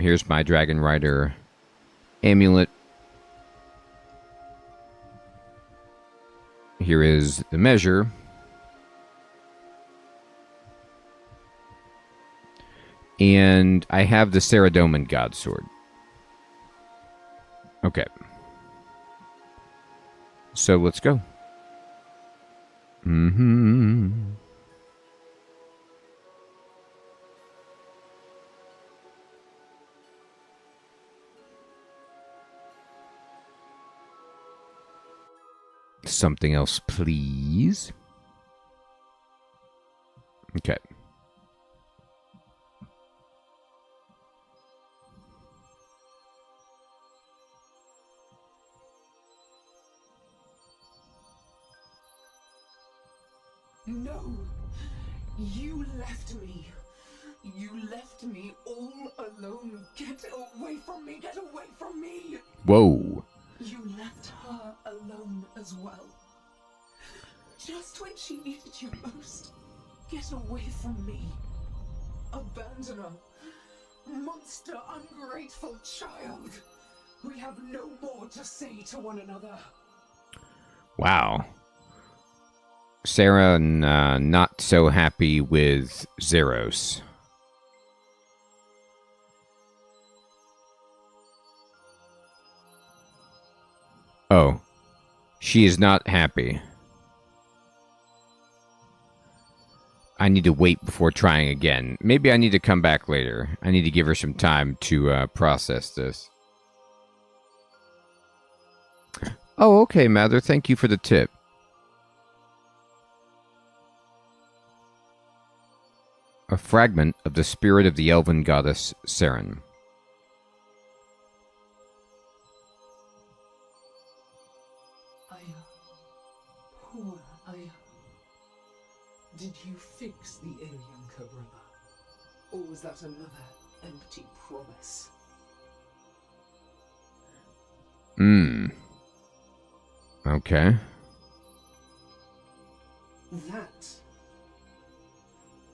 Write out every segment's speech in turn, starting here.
Here's my Dragon Rider amulet. Here is the measure. And I have the Saradomin God Sword. Okay. So let's go. Something else, please. Okay. No, you left me. You left me all alone. Get away from me. Get away from me. Whoa. You left her alone as well. Just when she needed you most. Get away from me. Abandoner. Monster, ungrateful child. We have no more to say to one another. Wow. Sarah not so happy with Zeros. Oh. She is not happy. I need to wait before trying again. Maybe I need to come back later. I need to give her some time to process this. Oh, okay, Mather. Thank you for the tip. A fragment of the spirit of the elven goddess Seren. Did you fix the alien Cabrilla? Or was that another empty promise? Okay.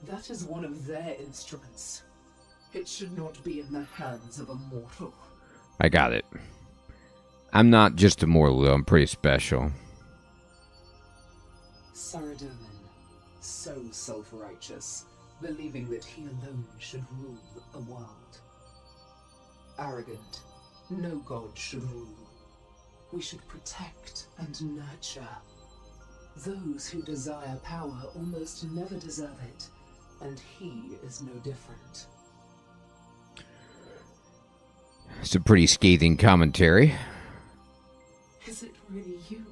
That is one of their instruments. It should not be in the hands of a mortal. I got it. I'm not just a mortal, though. I'm pretty special. Saradomin, so self-righteous, believing that he alone should rule a world. Arrogant, no god should rule. We should protect and nurture. Those who desire power almost never deserve it, and he is no different. It's a pretty scathing commentary. Is it really you?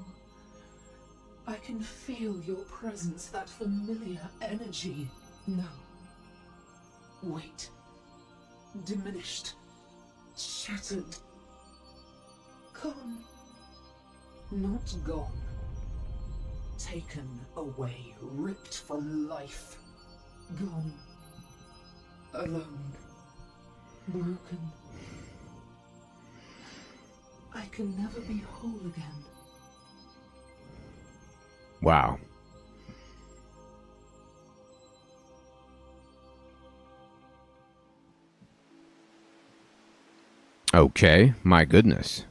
I can feel your presence, that familiar energy. No. Wait. Diminished. Shattered. Gone. Not gone. Taken away, ripped from life. Gone. Alone. Broken. I can never be whole again. Wow. Okay, my goodness.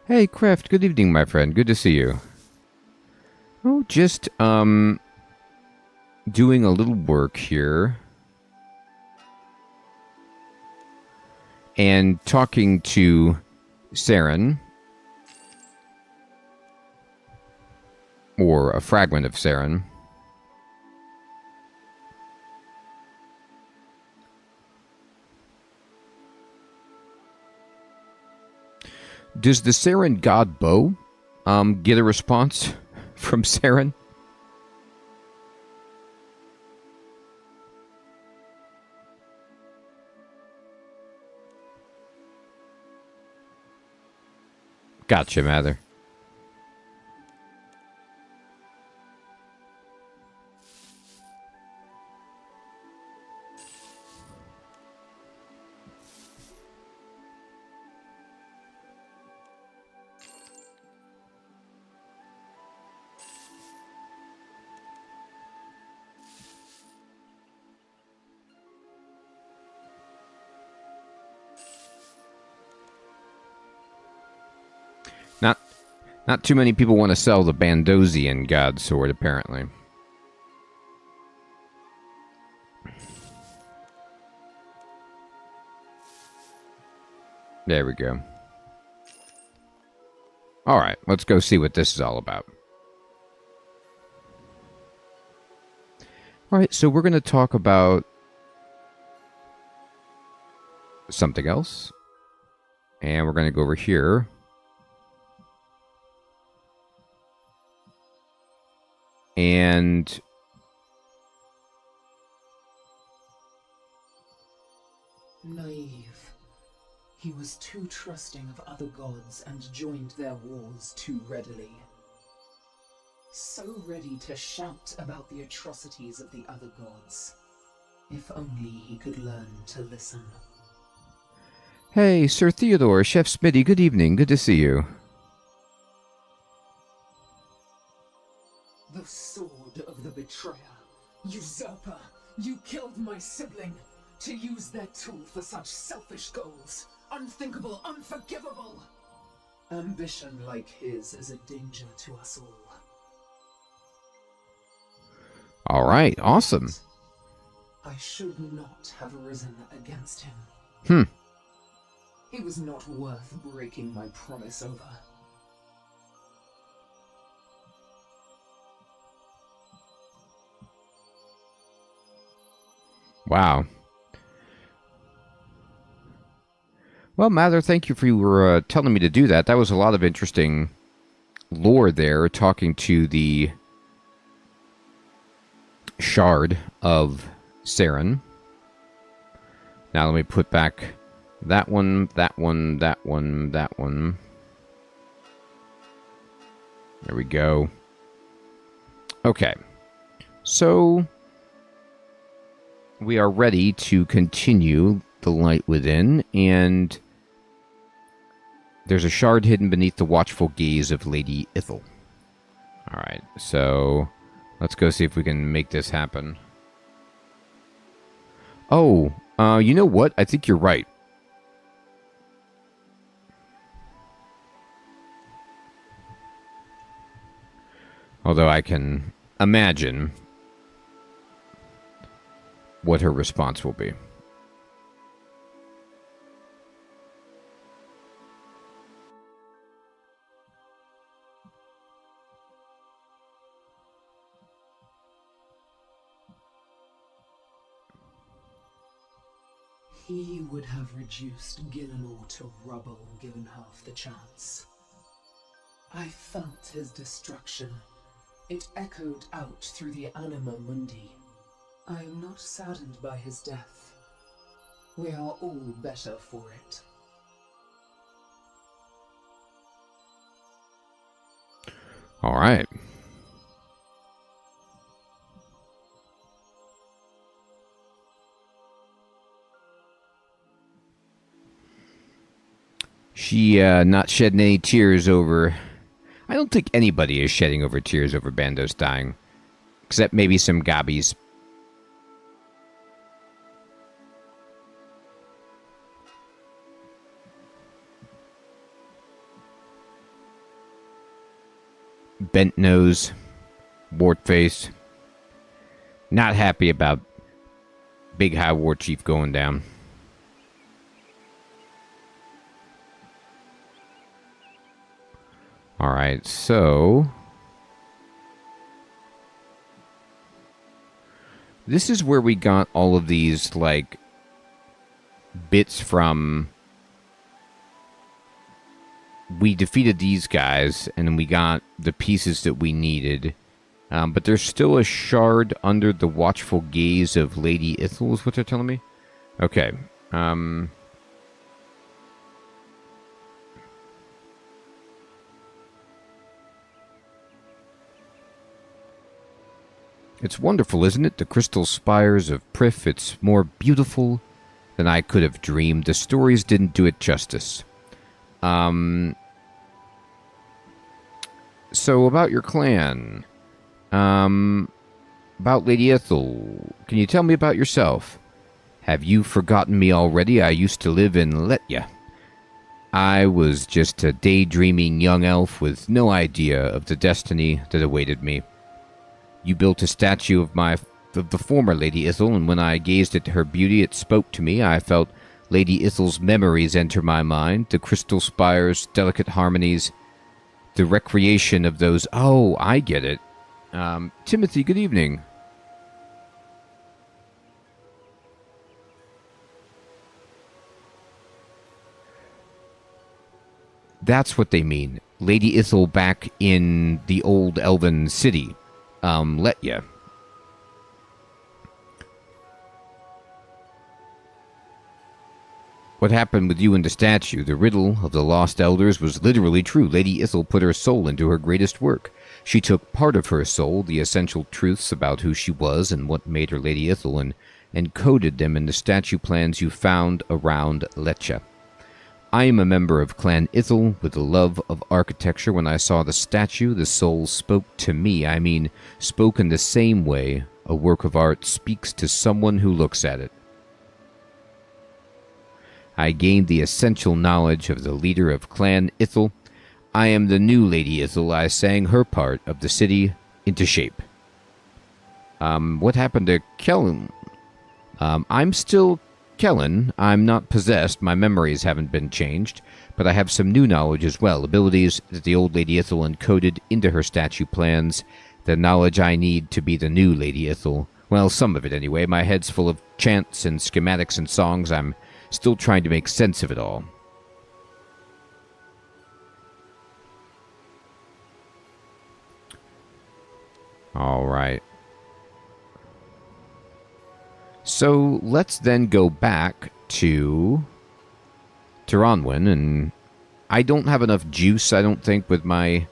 Hey, Kreft, good evening, my friend. Good to see you. Oh, just, doing a little work here. And talking to Saren. Or a fragment of Saren. Does the Saren god bow get a response from Saren? Gotcha, Mather. Not too many people want to sell the Bandosian God Sword, apparently. There we go. Alright, let's go see what this is all about. Alright, so we're going to talk about something else. And we're going to go over here. And naive. He was too trusting of other gods and joined their wars too readily. So ready to shout about the atrocities of the other gods. If only he could learn to listen. Hey, Sir Theodore, Chef Smitty, good evening. Good to see you. The sword of the betrayer. Usurper! You killed my sibling! To use their tool for such selfish goals! Unthinkable, unforgivable! Ambition like his is a danger to us all. Alright, awesome. I should not have risen against him. He was not worth breaking my promise over. Wow. Well, Mather, thank you for telling me to do that. That was a lot of interesting lore there, talking to the shard of Saren. Now let me put back that one, that one, that one, that one. There we go. Okay. So we are ready to continue the light within, and there's a shard hidden beneath the watchful gaze of Lady Ithel. Alright, so let's go see if we can make this happen. Oh, you know what? I think you're right. Although I can imagine what her response will be. He would have reduced Gillinor to rubble given half the chance. I felt his destruction. It echoed out through the anima mundi. I am not saddened by his death. We are all better for it. All right. She not shedding any tears over... I don't think anybody is shedding over tears over Bandos dying. Except maybe some gobbies. Bent nose. Wart face. Not happy about Big High War Chief going down. Alright, so... this is where we got all of these, like, bits from... we defeated these guys, and then we got the pieces that we needed. But there's still a shard under the watchful gaze of Lady Ithel, is what they're telling me? Okay. It's wonderful, isn't it? The crystal spires of Prif. It's more beautiful than I could have dreamed. The stories didn't do it justice. So about your clan. About Lady Ithel. Can you tell me about yourself? Have you forgotten me already? I used to live in Letya. I was just a daydreaming young elf with no idea of the destiny that awaited me. You built a statue of the former Lady Ithel, and when I gazed at her beauty, it spoke to me. I felt Lady Ithel's memories enter my mind, the crystal spires, delicate harmonies, the recreation of those... Oh, I get it. Timothy, good evening. That's what they mean. Lady Ithel back in the old elven city. Letya. What happened with you and the statue, the riddle of the lost elders, was literally true. Lady Ithel put her soul into her greatest work. She took part of her soul, the essential truths about who she was and what made her Lady Ithel, and coded them in the statue plans you found around Letya. I am a member of Clan Ithel with a love of architecture. When I saw the statue, the soul spoke to me. I mean, spoke in the same way a work of art speaks to someone who looks at it. I gained the essential knowledge of the leader of Clan Ithel. I am the new Lady Ithel. I sang her part of the city into shape. What happened to Kellen? I'm still Kellen. I'm not possessed. My memories haven't been changed, but I have some new knowledge as well. Abilities that the old Lady Ithel encoded into her statue plans. The knowledge I need to be the new Lady Ithel. Well, some of it anyway. My head's full of chants and schematics and songs. I'm still trying to make sense of it all. All right. So let's then go back to Ronwyn, and I don't have enough juice, I don't think, with my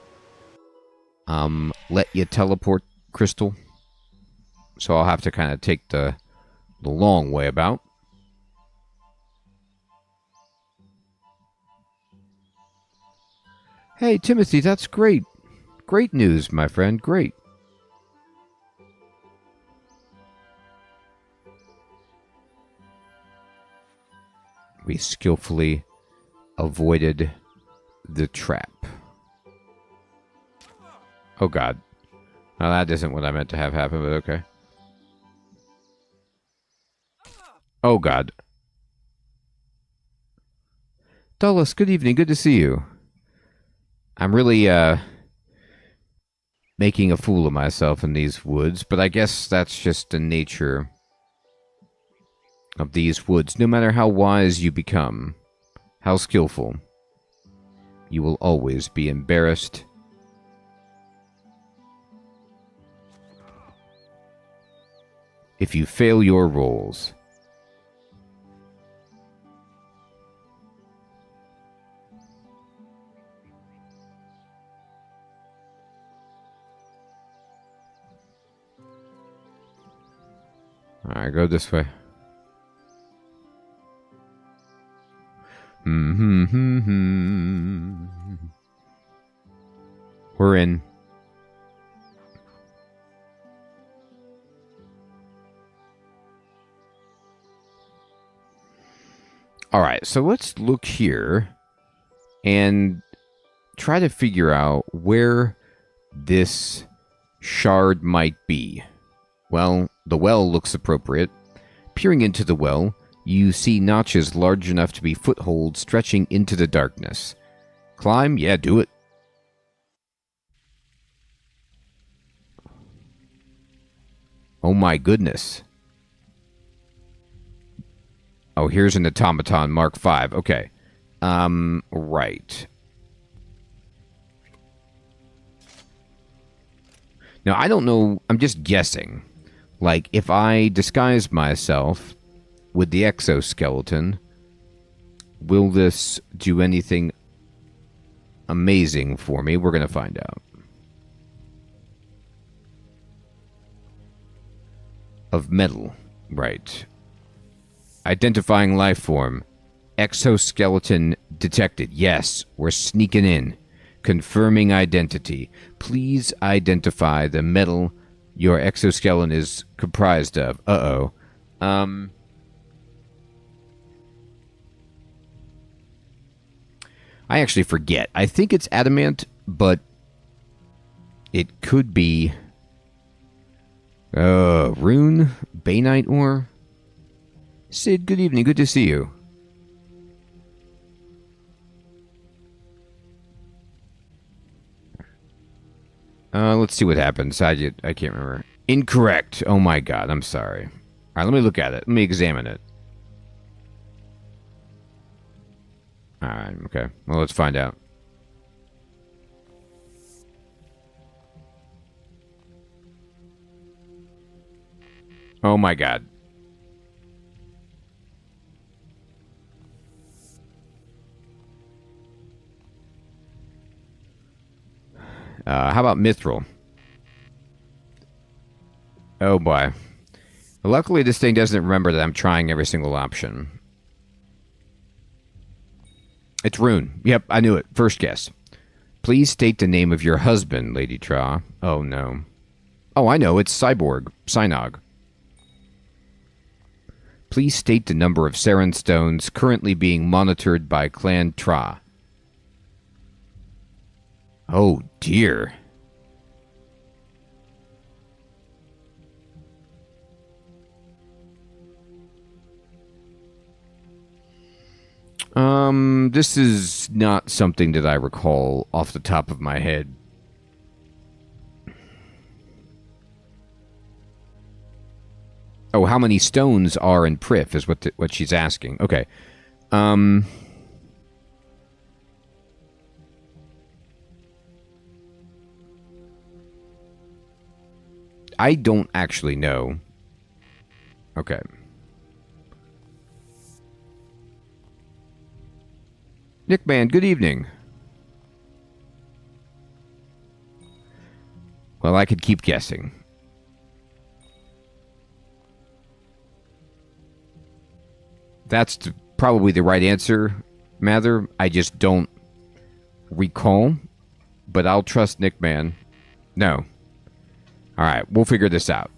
let you teleport crystal. So I'll have to kind of take the long way about. Hey, Timothy, that's great. Great news, my friend. Great. We skillfully avoided the trap. Oh, God. Now, that isn't what I meant to have happen, but okay. Oh, God. Dulles, good evening. Good to see you. I'm really, making a fool of myself in these woods, but I guess that's just the nature of these woods. No matter how wise you become, how skillful, you will always be embarrassed if you fail your roles. Alright, go this way. We're in. Alright, so let's look here and try to figure out where this shard might be. Well, the well looks appropriate. Peering into the well, you see notches large enough to be footholds stretching into the darkness. Climb? Yeah, do it. Oh my goodness. Oh, here's an automaton Mark V. Okay. Right. Now, I don't know. I'm just guessing. Like, if I disguise myself with the exoskeleton, will this do anything amazing for me? We're going to find out. Of metal. Right. Identifying life form. Exoskeleton detected. Yes, we're sneaking in. Confirming identity. Please identify the metal your exoskeleton is comprised of. Uh-oh. I actually forget. I think it's adamant, but it could be rune, bainite ore. Sid, good evening. Good to see you. Let's see what happens. I can't remember. Incorrect. Oh my god, I'm sorry. Alright, let me look at it. Let me examine it. Alright, okay. Well, let's find out. Oh my god. How about mithril? Oh boy. Luckily, this thing doesn't remember that I'm trying every single option. It's rune. Yep, I knew it. First guess. Please state the name of your husband, Lady Tra. Oh no. Oh, I know. It's Cyborg. Synog. Please state the number of Saren stones currently being monitored by Clan Tra. Oh, dear. This is not something that I recall off the top of my head. Oh, how many stones are in Prif is what she's asking. Okay. I don't actually know. Okay. Nickman, good evening. Well, I could keep guessing. That's probably the right answer, Mather. I just don't recall. But I'll trust Nickman. No. Alright, we'll figure this out.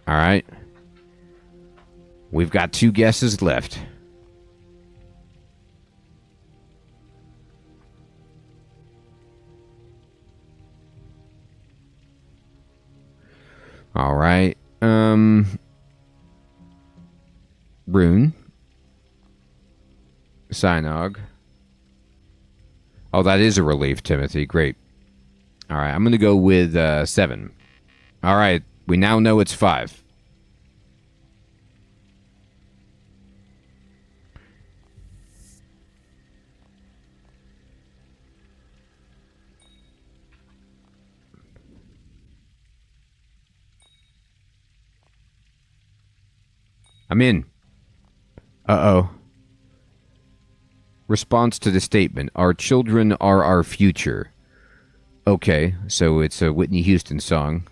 Alright. We've got 2 guesses left. Alright. Rune. Synog. Oh, that is a relief, Timothy. Great. Alright, I'm going to go with 7. Alright, we now know it's 5. I'm in. Uh-oh. Response to the statement. Our children are our future. Okay, so it's a Whitney Houston song.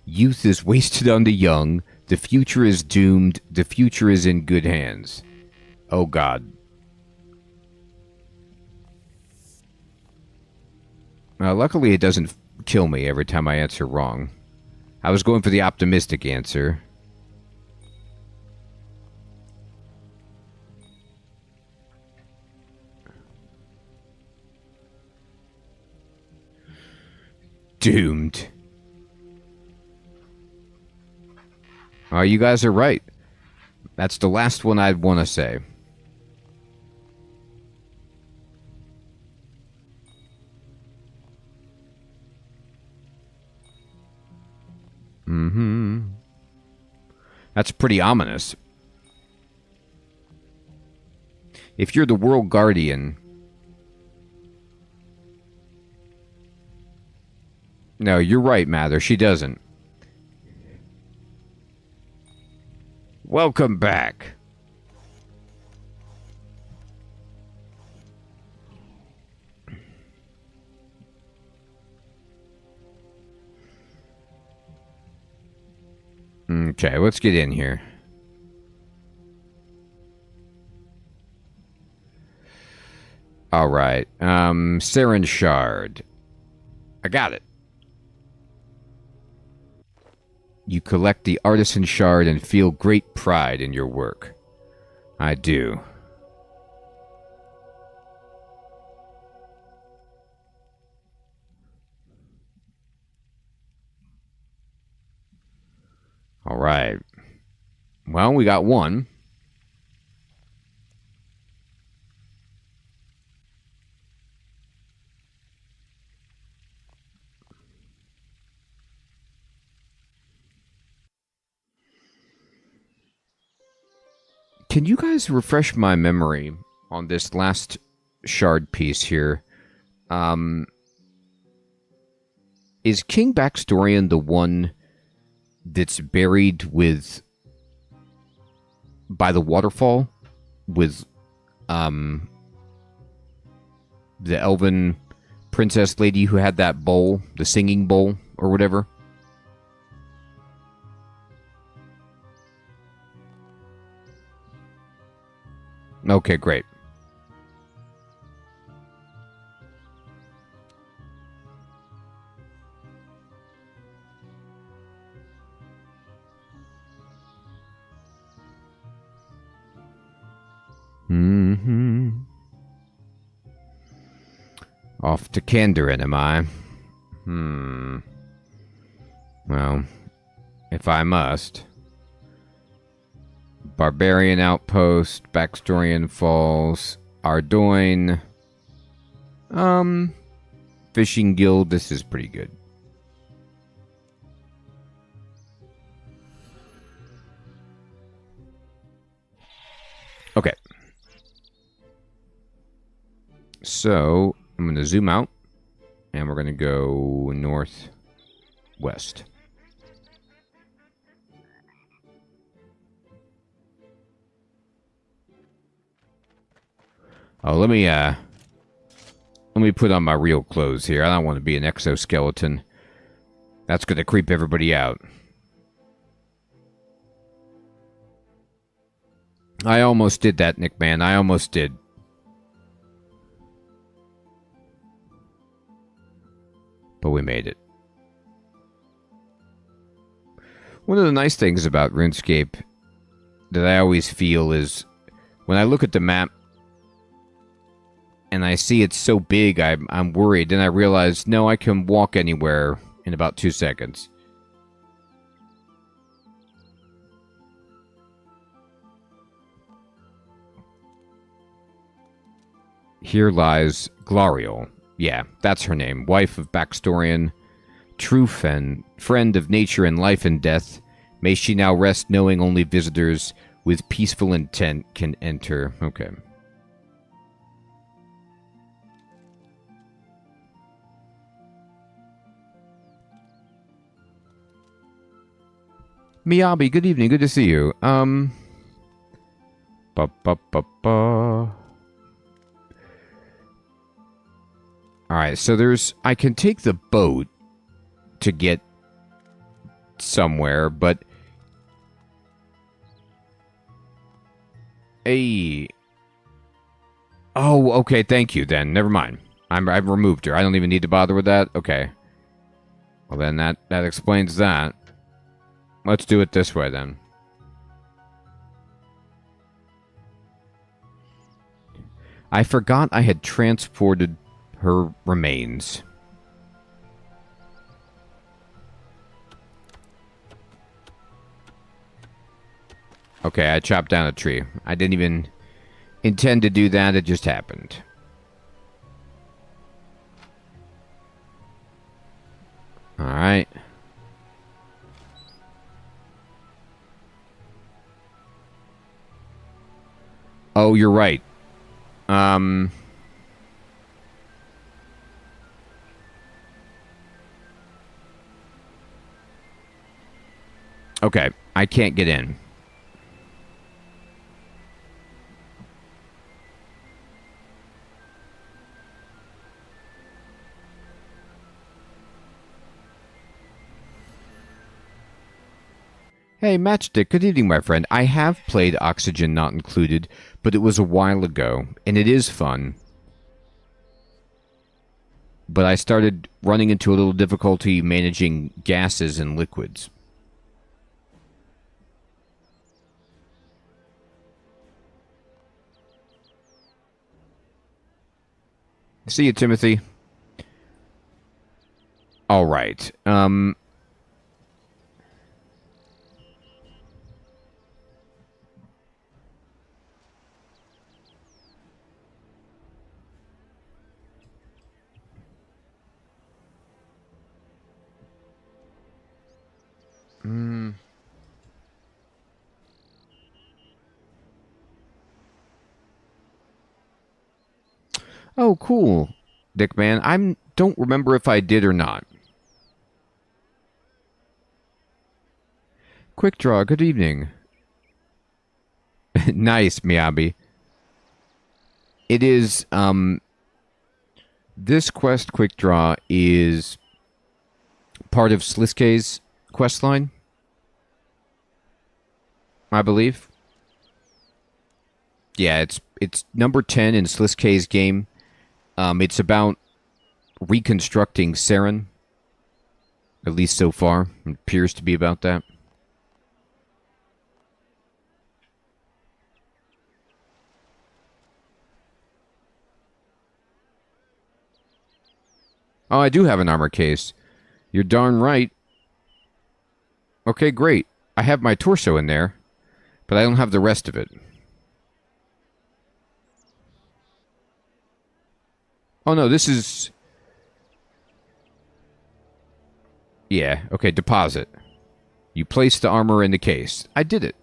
Youth is wasted on the young. The future is doomed. The future is in good hands. Oh, God. Luckily, it doesn't kill me every time I answer wrong. I was going for the optimistic answer. Doomed. Oh, you guys are right. That's the last one I'd want to say. Mm-hmm. That's pretty ominous. If you're the World Guardian... No, you're right, Mather. She doesn't. Welcome back. Okay, let's get in here. Alright. Saren Shard. I got it. You collect the Artisan Shard and feel great pride in your work. I do. Alright. Well, we got one. Can you guys refresh my memory on this last shard piece here? Is King Backstorian the one that's buried with by the waterfall with the elven princess lady who had that bowl, the singing bowl or whatever? Okay, great. Off to Kandarin, am I? Well, if I must. Barbarian Outpost, Backstorian Falls, Ardoin, Fishing Guild. This is pretty good. Okay. So, I'm going to zoom out, and we're going to go northwest. Oh, let me put on my real clothes here. I don't want to be an exoskeleton. That's going to creep everybody out. I almost did that, Nick, man. I almost did. But we made it. One of the nice things about RuneScape that I always feel is when I look at the map and I see it's so big, I'm worried. Then I realize, no, I can walk anywhere in about 2 seconds. Here lies Glariel. Yeah, that's her name. Wife of Backstorian, true friend of nature and life and death. May she now rest knowing only visitors with peaceful intent can enter. Okay. Miyabi, good evening. Good to see you. Alright, so I can take the boat to get somewhere, but oh, okay, thank you then. Never mind. I've removed her. I don't even need to bother with that. Okay. Well then that explains that. Let's do it this way then. I forgot I had transported her remains. Okay, I chopped down a tree. I didn't even intend to do that, it just happened. Alright. Oh, you're right. Okay, I can't get in. Hey, Matchstick, good evening, my friend. I have played Oxygen Not Included, but it was a while ago, and it is fun. but I started running into a little difficulty managing gases and liquids. See you, Timothy. All right. Oh, cool, Dick man. Don't remember if I did or not. Quick draw. Good evening. Nice, Miyabi. It is this quest quick draw is part of Sliske's quest line, I believe. Yeah, it's number 10 in Sliske's game. It's about reconstructing Saren. At least so far. It appears to be about that. Oh, I do have an armor case. You're darn right. Okay, great. I have my torso in there, but I don't have the rest of it. Oh, no, this is... Yeah, okay, deposit. You place the armor in the case. I did it.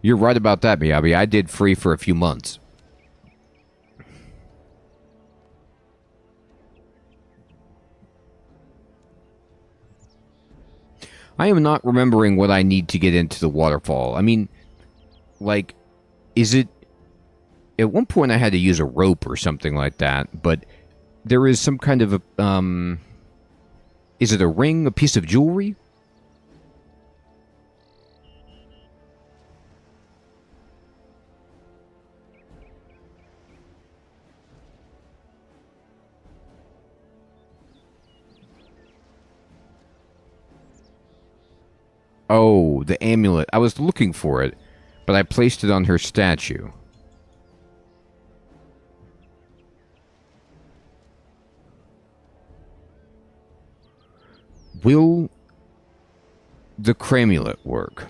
You're right about that, Miyabi. I did free for a few months. I am not remembering what I need to get into the waterfall. I mean, like, is it... At one point I had to use a rope or something like that, but there is some kind of a... Is it a ring? A piece of jewelry? Oh, the amulet. I was looking for it, but I placed it on her statue. Will the cramulet work?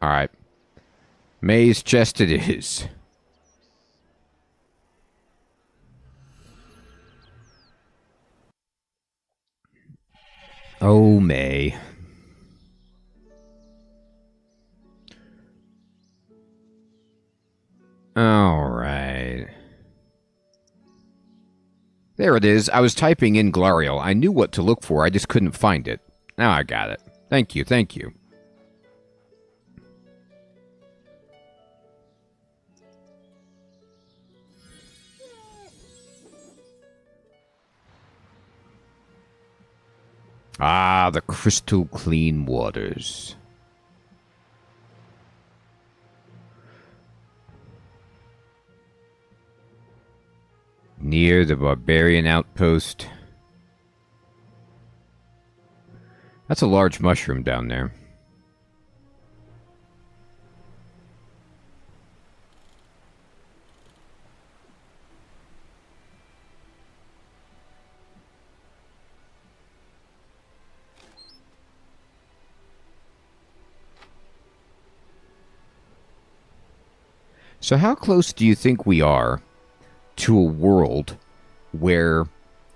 Alright. May's chest it is. Oh, May. Alright. There it is. I was typing in Glariel. I knew what to look for, I just couldn't find it. Now I got it. Thank you, thank you. Ah, the crystal clean waters. Near the barbarian outpost. That's a large mushroom down there. So how close do you think we are to a world where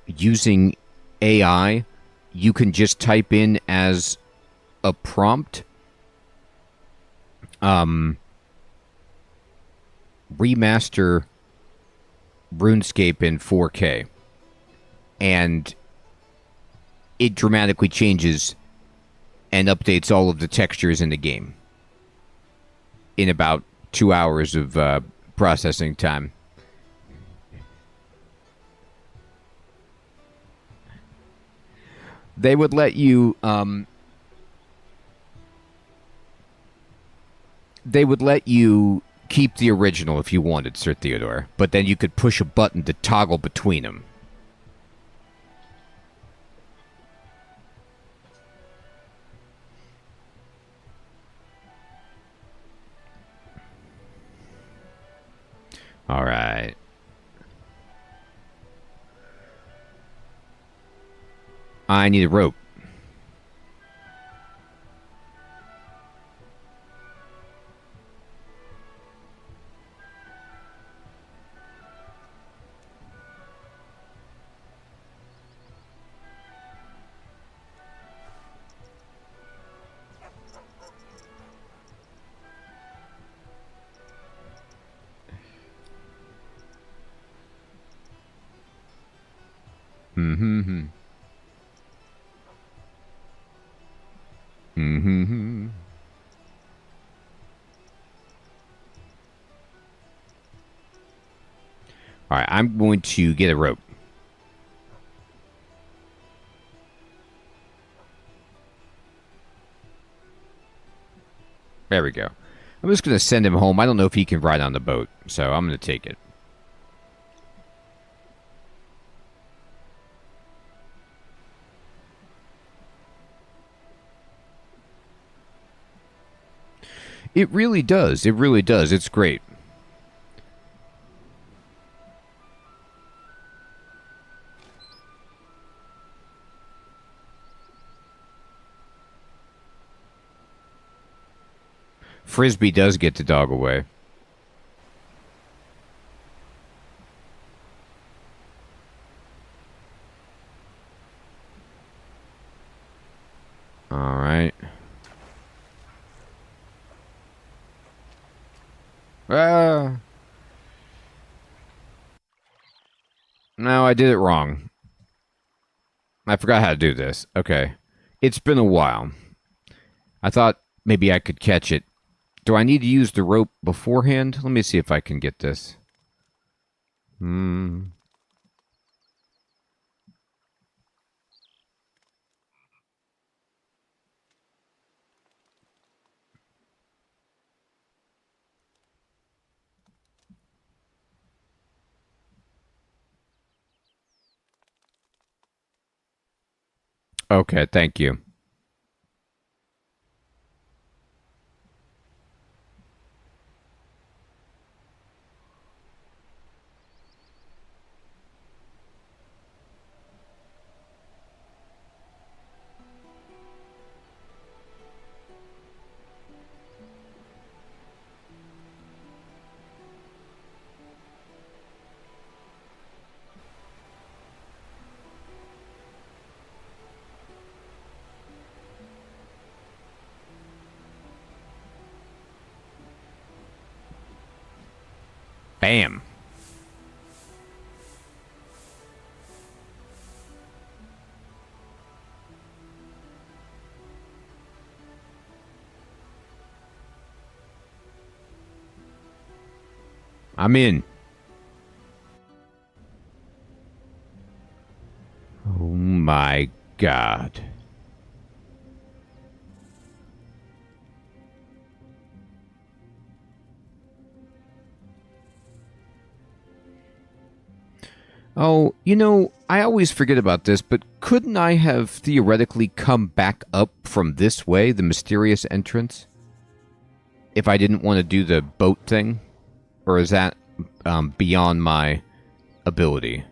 using AI, you can just type in as a prompt, remaster RuneScape in 4K, and it dramatically changes and updates all of the textures in the game in about 2 hours of processing time. They would let you keep the original if you wanted, Sir Theodore, but then you could push a button to toggle between them. All right. I need a rope. Mm-hmm. Mm-hmm. All right, I'm going to get a rope. There we go. I'm just going to send him home. I don't know if he can ride on the boat, so I'm going to take it. It really does. It really does. It's great. Frisbee does get the dog away. All right. No, I did it wrong. I forgot how to do this. Okay. It's been a while. I thought maybe I could catch it. Do I need to use the rope beforehand? Let me see if I can get this. Okay, thank you. Bam. I'm in. Oh my God. Oh, you know, I always forget about this, but couldn't I have theoretically come back up from this way, the mysterious entrance? If I didn't want to do the boat thing? Or is that beyond my ability?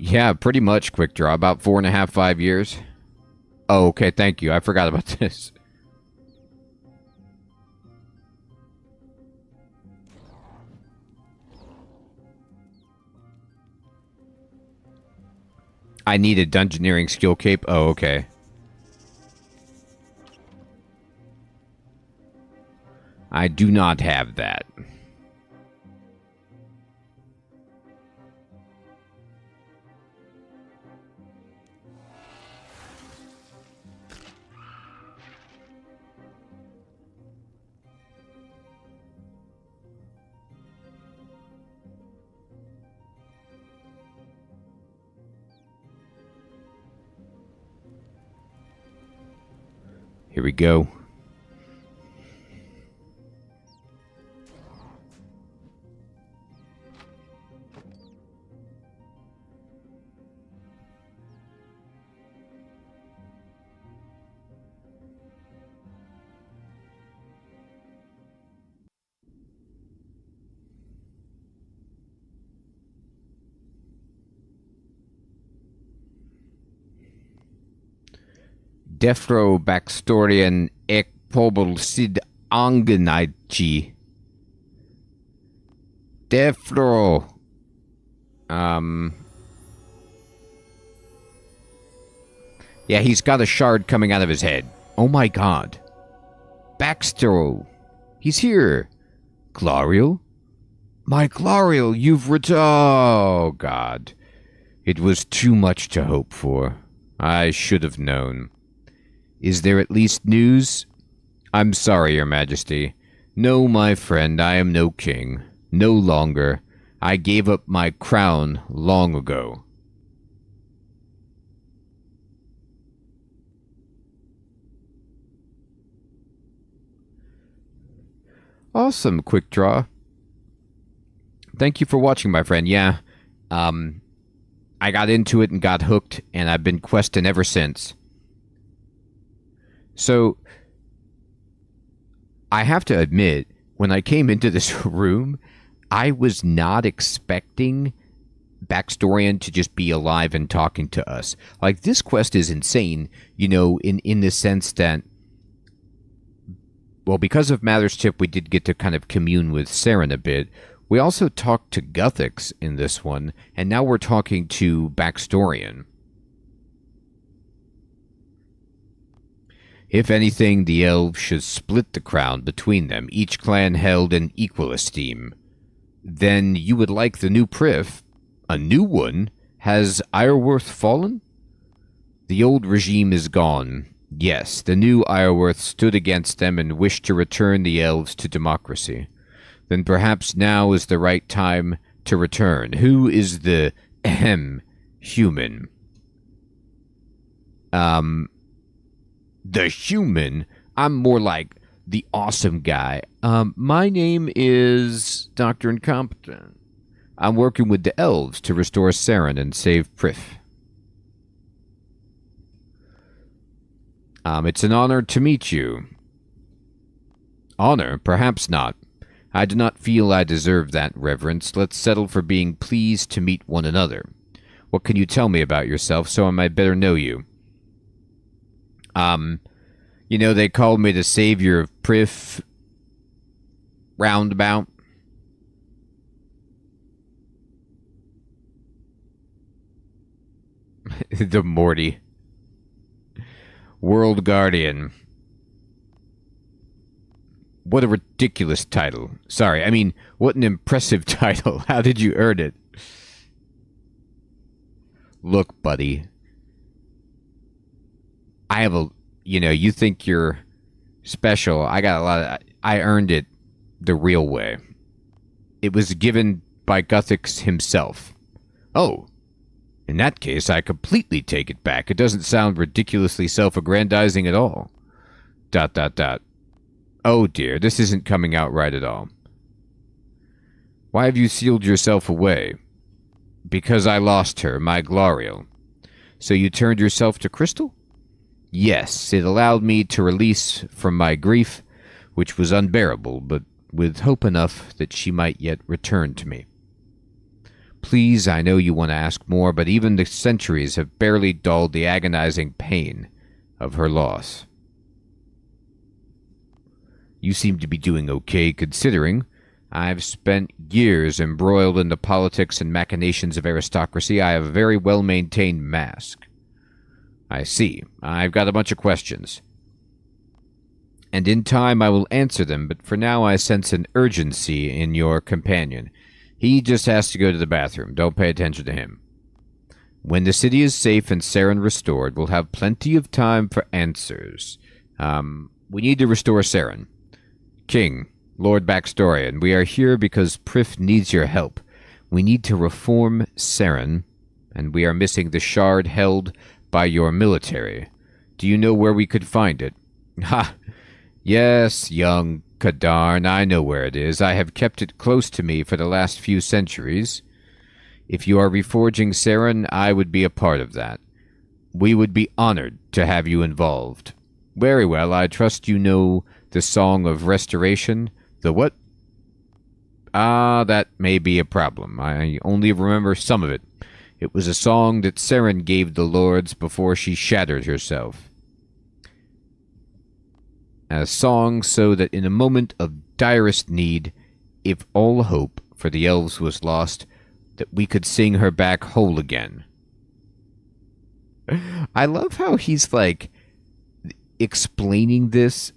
Yeah, pretty much quick draw. About 4.5, 5 years. Oh, okay, thank you. I forgot about this. I need a dungeoneering skill cape. Oh, okay. I do not have that. Here we go. Defro backstorian ek pobl sid angenaichi. Defro. Yeah, he's got a shard coming out of his head. Oh my god. Baxter. He's here. Gloriel? My Gloriel, you've returned. Oh god. It was too much to hope for. I should have known. Is there at least news? I'm sorry, Your Majesty. No, my friend, I am no king. No longer. I gave up my crown long ago. Awesome, quick draw. Thank you for watching, my friend. Yeah, I got into it and got hooked, and I've been questing ever since. So, I have to admit, when I came into this room, I was not expecting Backstorian to just be alive and talking to us. Like, this quest is insane, you know, in the sense that, well, because of Mather's Tip, we did get to kind of commune with Saren a bit. We also talked to Guthix in this one, and now we're talking to Backstorian. If anything, the elves should split the crown between them, each clan held in equal esteem. Then you would like the new Prif? A new one? Has Ireworth fallen? The old regime is gone. Yes, the new Ireworth stood against them and wished to return the elves to democracy. Then perhaps now is the right time to return. Who is the human? The human? I'm more like the awesome guy. My name is Dr. Incompetent. I'm working with the elves to restore Saren and save Prif. It's an honor to meet you. Honor? Perhaps not. I do not feel I deserve that reverence. Let's settle for being pleased to meet one another. What can you tell me about yourself so I might better know you? You know, they called me the savior of Prif. Roundabout. The Morty. World Guardian. What a ridiculous title. Sorry, I mean, what an impressive title. How did you earn it? Look, buddy. I have a... You know, you think you're special. I got a lot of... I earned it the real way. It was given by Guthix himself. Oh. In that case, I completely take it back. It doesn't sound ridiculously self-aggrandizing at all. ... Oh dear, this isn't coming out right at all. Why have you sealed yourself away? Because I lost her, my Gloriel. So you turned yourself to Crystal? Yes, it allowed me to release from my grief, which was unbearable, but with hope enough that she might yet return to me. Please, I know you want to ask more, but even the centuries have barely dulled the agonizing pain of her loss. You seem to be doing okay, considering. I've spent years embroiled in the politics and machinations of aristocracy. I have a very well-maintained mask. I see. I've got a bunch of questions. And in time I will answer them, but for now I sense an urgency in your companion. He just has to go to the bathroom. Don't pay attention to him. When the city is safe and Saren restored, we'll have plenty of time for answers. We need to restore Saren. King, Lord Backstorian, we are here because Prif needs your help. We need to reform Saren, and we are missing the shard held by your military. Do you know where we could find it? Ha! Yes, young Kadarn, I know where it is. I have kept it close to me for the last few centuries. If you are reforging Saren, I would be a part of that. We would be honored to have you involved. Very well, I trust you know the Song of Restoration. The what? That may be a problem. I only remember some of it. It was a song that Saren gave the lords before she shattered herself. A song so that in a moment of direst need, if all hope for the elves was lost, that we could sing her back whole again. I love how he's, like, explaining this,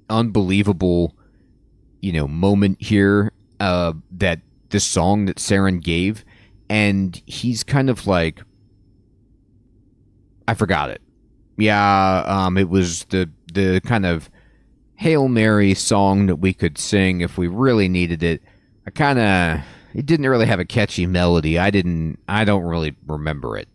unbelievable, moment here, that the song that Saren gave, and he's kind of like, I forgot it. Yeah, it was the kind of Hail Mary song that we could sing if we really needed it. It didn't really have a catchy melody. I don't really remember it.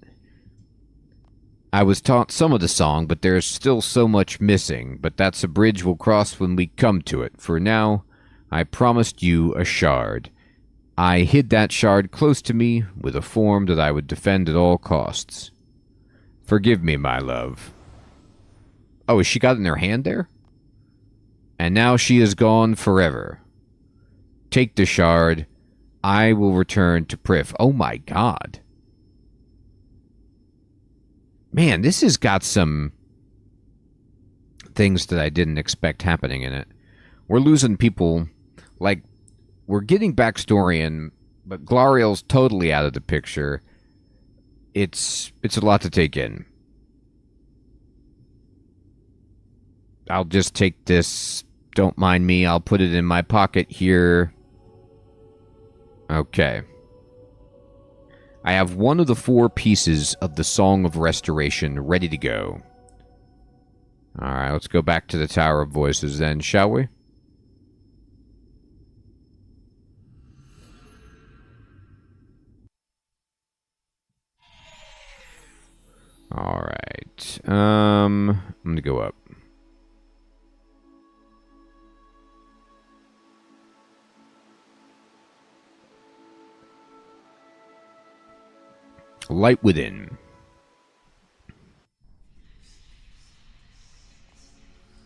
I was taught some of the song, but there's still so much missing, but that's a bridge we'll cross when we come to it. For now, I promised you a shard. I hid that shard close to me with a form that I would defend at all costs. Forgive me, my love. Oh, has she got it in her hand there? And now she is gone forever. Take the shard. I will return to Prif. Oh my god. Man, this has got some things that I didn't expect happening in it. We're losing people. Like, we're getting backstory in, but Glariel's totally out of the picture. It's a lot to take in. I'll just take this. Don't mind me. I'll put it in my pocket here. Okay. I have one of the 4 pieces of the Song of Restoration ready to go. Alright, let's go back to the Tower of Voices then, shall we? Alright. I'm gonna go up. Light within.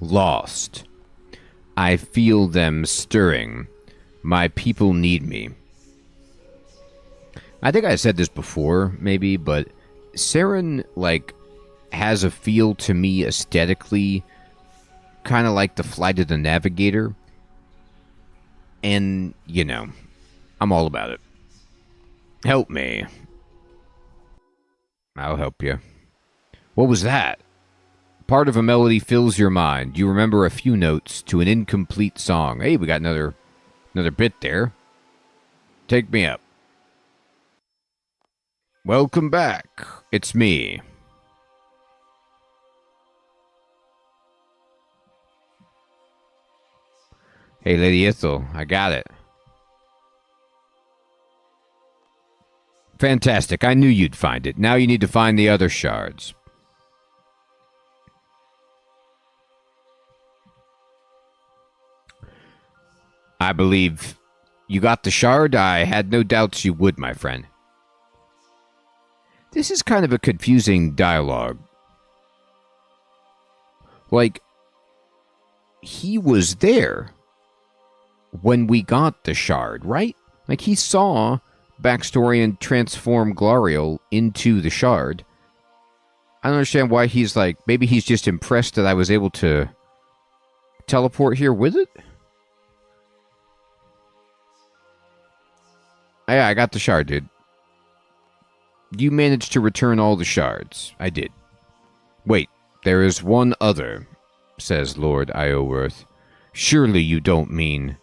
Lost. I feel them stirring. My people need me. I think I said this before, maybe, but Saren, like, has a feel to me aesthetically kind of like the Flight of the Navigator. And, I'm all about it. Help me. I'll help you. What was that? Part of a melody fills your mind. You remember a few notes to an incomplete song. Hey, we got another bit there. Take me up. Welcome back. It's me. Hey, Lady Ithel, I got it. Fantastic. I knew you'd find it. Now you need to find the other shards. I believe you got the shard. I had no doubts you would, my friend. This is kind of a confusing dialogue. Like, he was there when we got the shard, right? Like, he saw backstory and transform Glariel into the shard. I don't understand why he's like, maybe he's just impressed that I was able to teleport here with it? Yeah, I got the shard, dude. You managed to return all the shards. I did. Wait, there is one other, says Lord Ioworth. Surely you don't mean...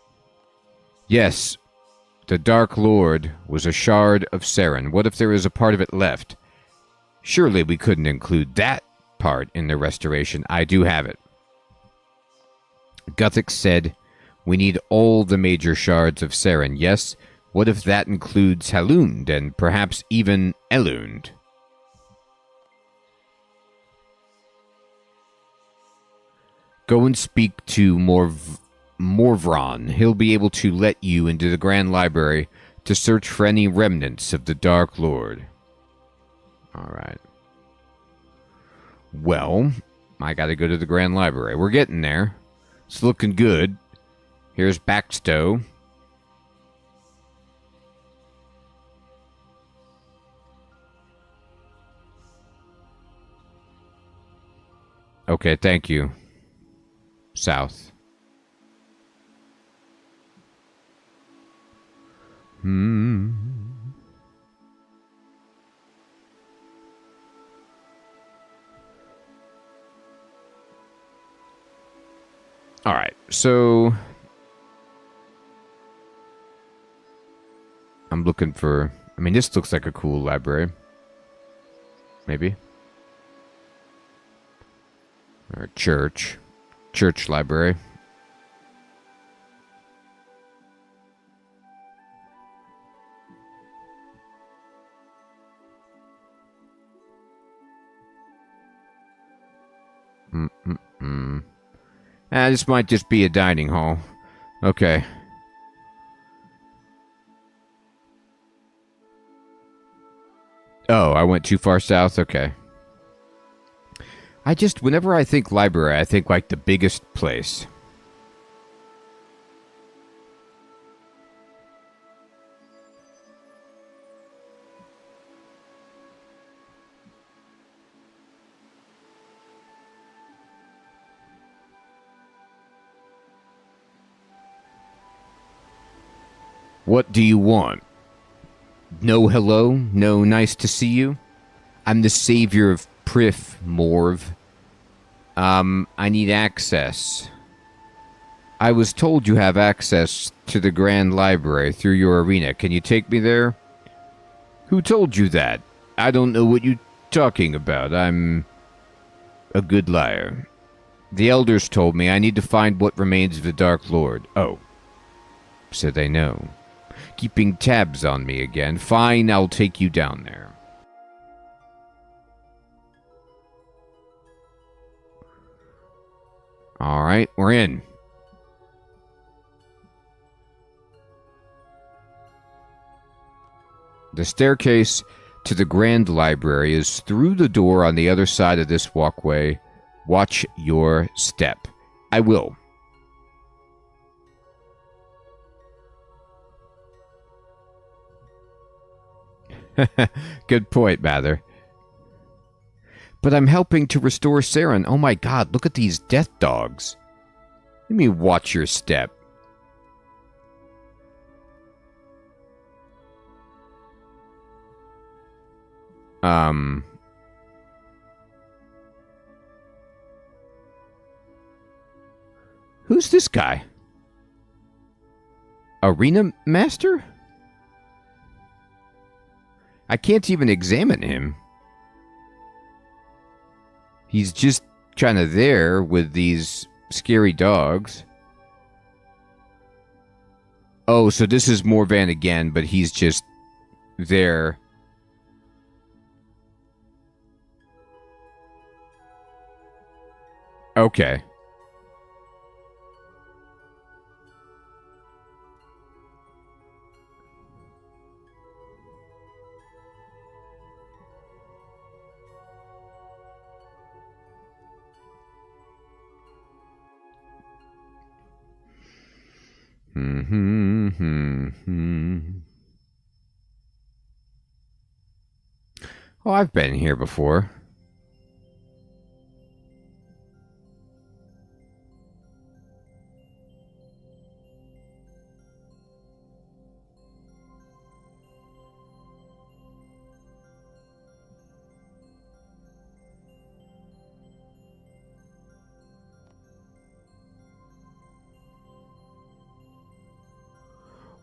Yes, the Dark Lord was a shard of Seren. What if there is a part of it left? Surely we couldn't include that part in the restoration. I do have it. Guthix said, we need all the major shards of Seren. Yes, what if that includes Halund and perhaps even Elund? Go and speak to Morvron. He'll be able to let you into the Grand Library to search for any remnants of the Dark Lord. Alright. Well, I gotta go to the Grand Library. We're getting there. It's looking good. Here's Baxtow. Okay, thank you. South. Alright, so... I'm looking for... I mean, this looks like a cool library. Maybe. Or a church. Church library. This might just be a dining hall. Okay. Oh, I went too far south? Okay. Whenever I think library, I think like the biggest place. What do you want? No hello? No nice to see you? I'm the savior of Prif, Morv. I need access. I was told you have access to the Grand Library through your arena. Can you take me there? Who told you that? I don't know what you're talking about. I'm a good liar. The elders told me I need to find what remains of the Dark Lord. Oh. So they know. Keeping tabs on me again. Fine, I'll take you down there. Alright, we're in. The staircase to the Grand Library is through the door on the other side of this walkway. Watch your step. I will. Good point, Mather. But I'm helping to restore Seren. Oh my god, look at these death dogs. Let me watch your step. Who's this guy? Arena Master? I can't even examine him. He's just kind of there with these scary dogs. Oh, so this is Morvan again, but he's just there. Okay. Oh, I've been here before.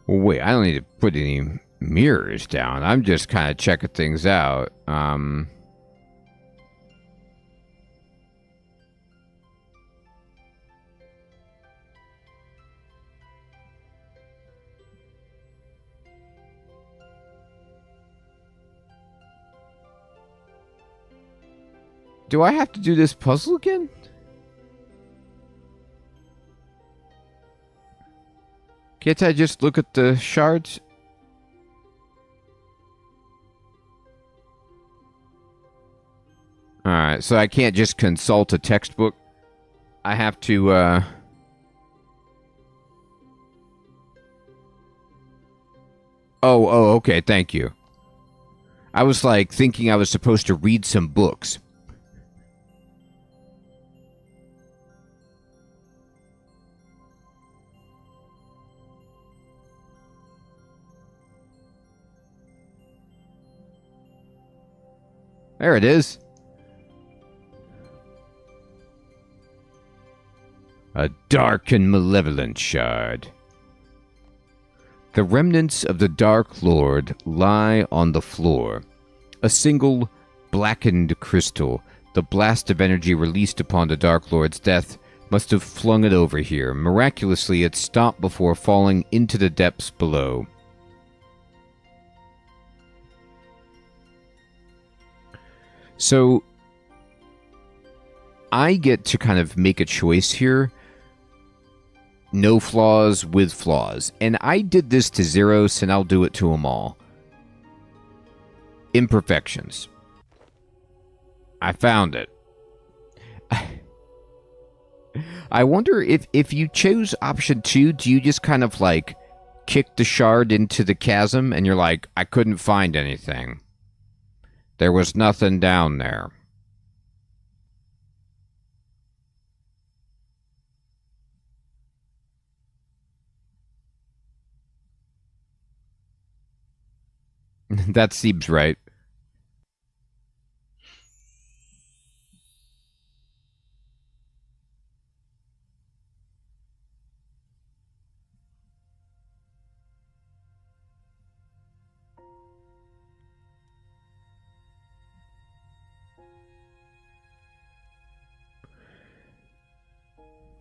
Well, wait, I don't need to put any mirrors down. I'm just kind of checking things out. Do I have to do this puzzle again? Can't I just look at the shards? Alright, so I can't just consult a textbook. I have to, Oh, okay, thank you. I was, like, thinking I was supposed to read some books. There it is. A dark and malevolent shard. The remnants of the Dark Lord lie on the floor. A single blackened crystal. The blast of energy released upon the Dark Lord's death must have flung it over here. Miraculously, it stopped before falling into the depths below. So, I get to kind of make a choice here. No flaws with flaws. And I did this to Zeros, and I'll do it to them all. Imperfections. I found it. I wonder if you chose option 2, do you just kind of like kick the shard into the chasm and you're like, I couldn't find anything. There was nothing down there. That seems right.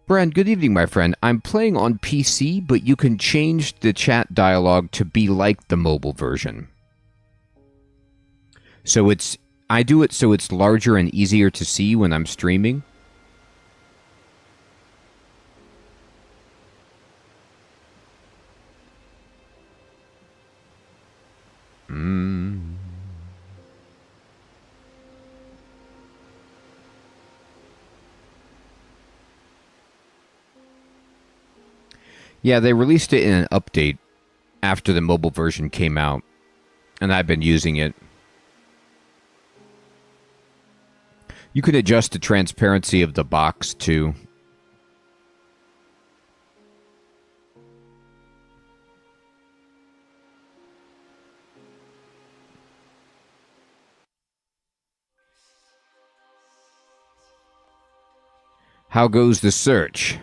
Bran, good evening, my friend. I'm playing on PC, but you can change the chat dialogue to be like the mobile version. So I do it so it's larger and easier to see when I'm streaming. Yeah, they released it in an update after the mobile version came out, and I've been using it. You can adjust the transparency of the box, too. How goes the search?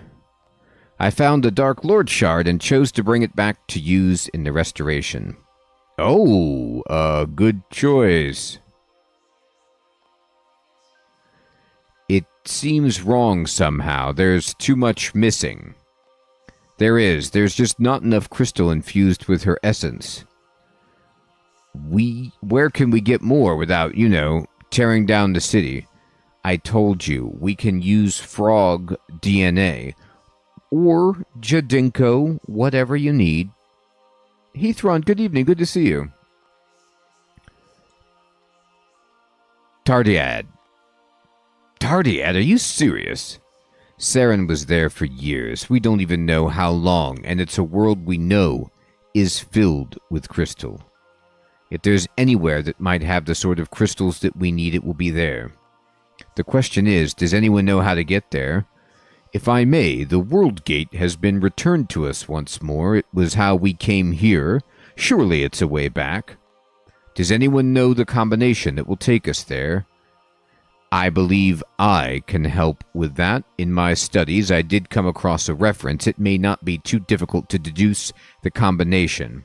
I found the Dark Lord shard and chose to bring it back to use in the restoration. Oh, a good choice. It seems wrong somehow. There's too much missing. There's just not enough crystal infused with her essence. Where can we get more without, tearing down the city? I told you, we can use frog DNA. Or Jadinko, whatever you need. Heathron, good evening, good to see you. Tardiad, are you serious? Saren was there for years. We don't even know how long, and it's a world we know is filled with crystal. If there's anywhere that might have the sort of crystals that we need, it will be there. The question is, does anyone know how to get there? If I may, the World Gate has been returned to us once more. It was how we came here. Surely it's a way back. Does anyone know the combination that will take us there? I believe I can help with that. In my studies, I did come across a reference. It may not be too difficult to deduce the combination.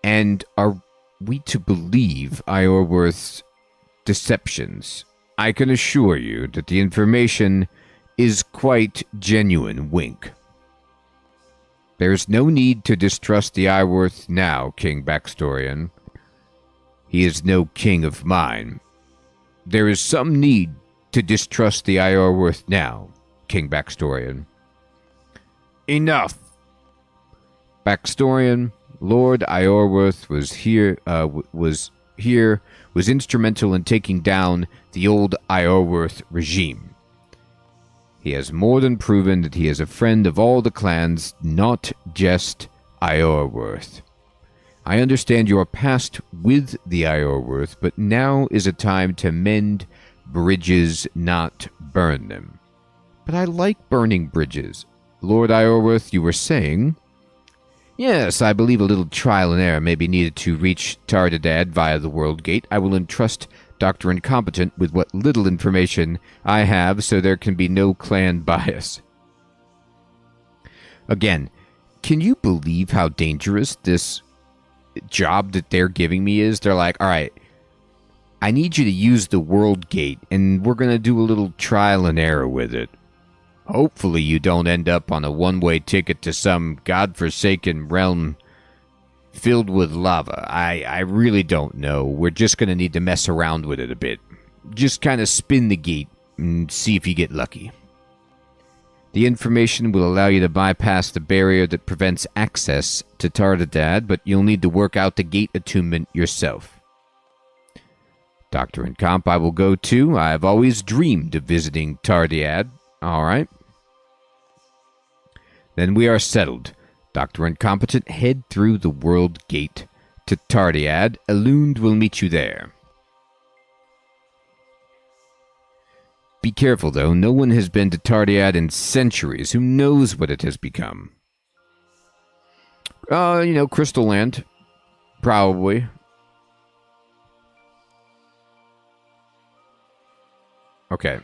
And are we to believe Iorwerth's deceptions? I can assure you that the information is quite genuine, wink. There's no need to distrust the Iorwerth now, King Backstorian. He is no king of mine. There is some need to distrust the Iorwerth now, King Backstorian. Enough! Backstorian, Lord Iorwerth was instrumental in taking down the old Iorwerth regime. He has more than proven that he is a friend of all the clans, not just Iorwerth. I understand your past with the Iorwerth, but now is a time to mend bridges, not burn them. But I like burning bridges. Lord Iorwerth, you were saying? Yes, I believe a little trial and error may be needed to reach Tardadad via the World Gate. I will entrust Dr. Incompetent with what little information I have so there can be no clan bias. Again, can you believe how dangerous this job that they're giving me is? They're like, all right, I need you to use the World Gate, and we're going to do a little trial and error with it. Hopefully you don't end up on a one-way ticket to some godforsaken realm filled with lava. I really don't know. We're just going to need to mess around with it a bit. Just kind of spin the gate and see if you get lucky. The information will allow you to bypass the barrier that prevents access to Tardadad, but you'll need to work out the gate attunement yourself. Dr. Incomp, I will go too. I've always dreamed of visiting Tardadad. All right. Then we are settled. Dr. Incompetent, head through the World Gate to Tardadad. Elund will meet you there. Be careful, though. No one has been to Tardadad in centuries. Who knows what it has become? Crystal Land. Probably. Okay.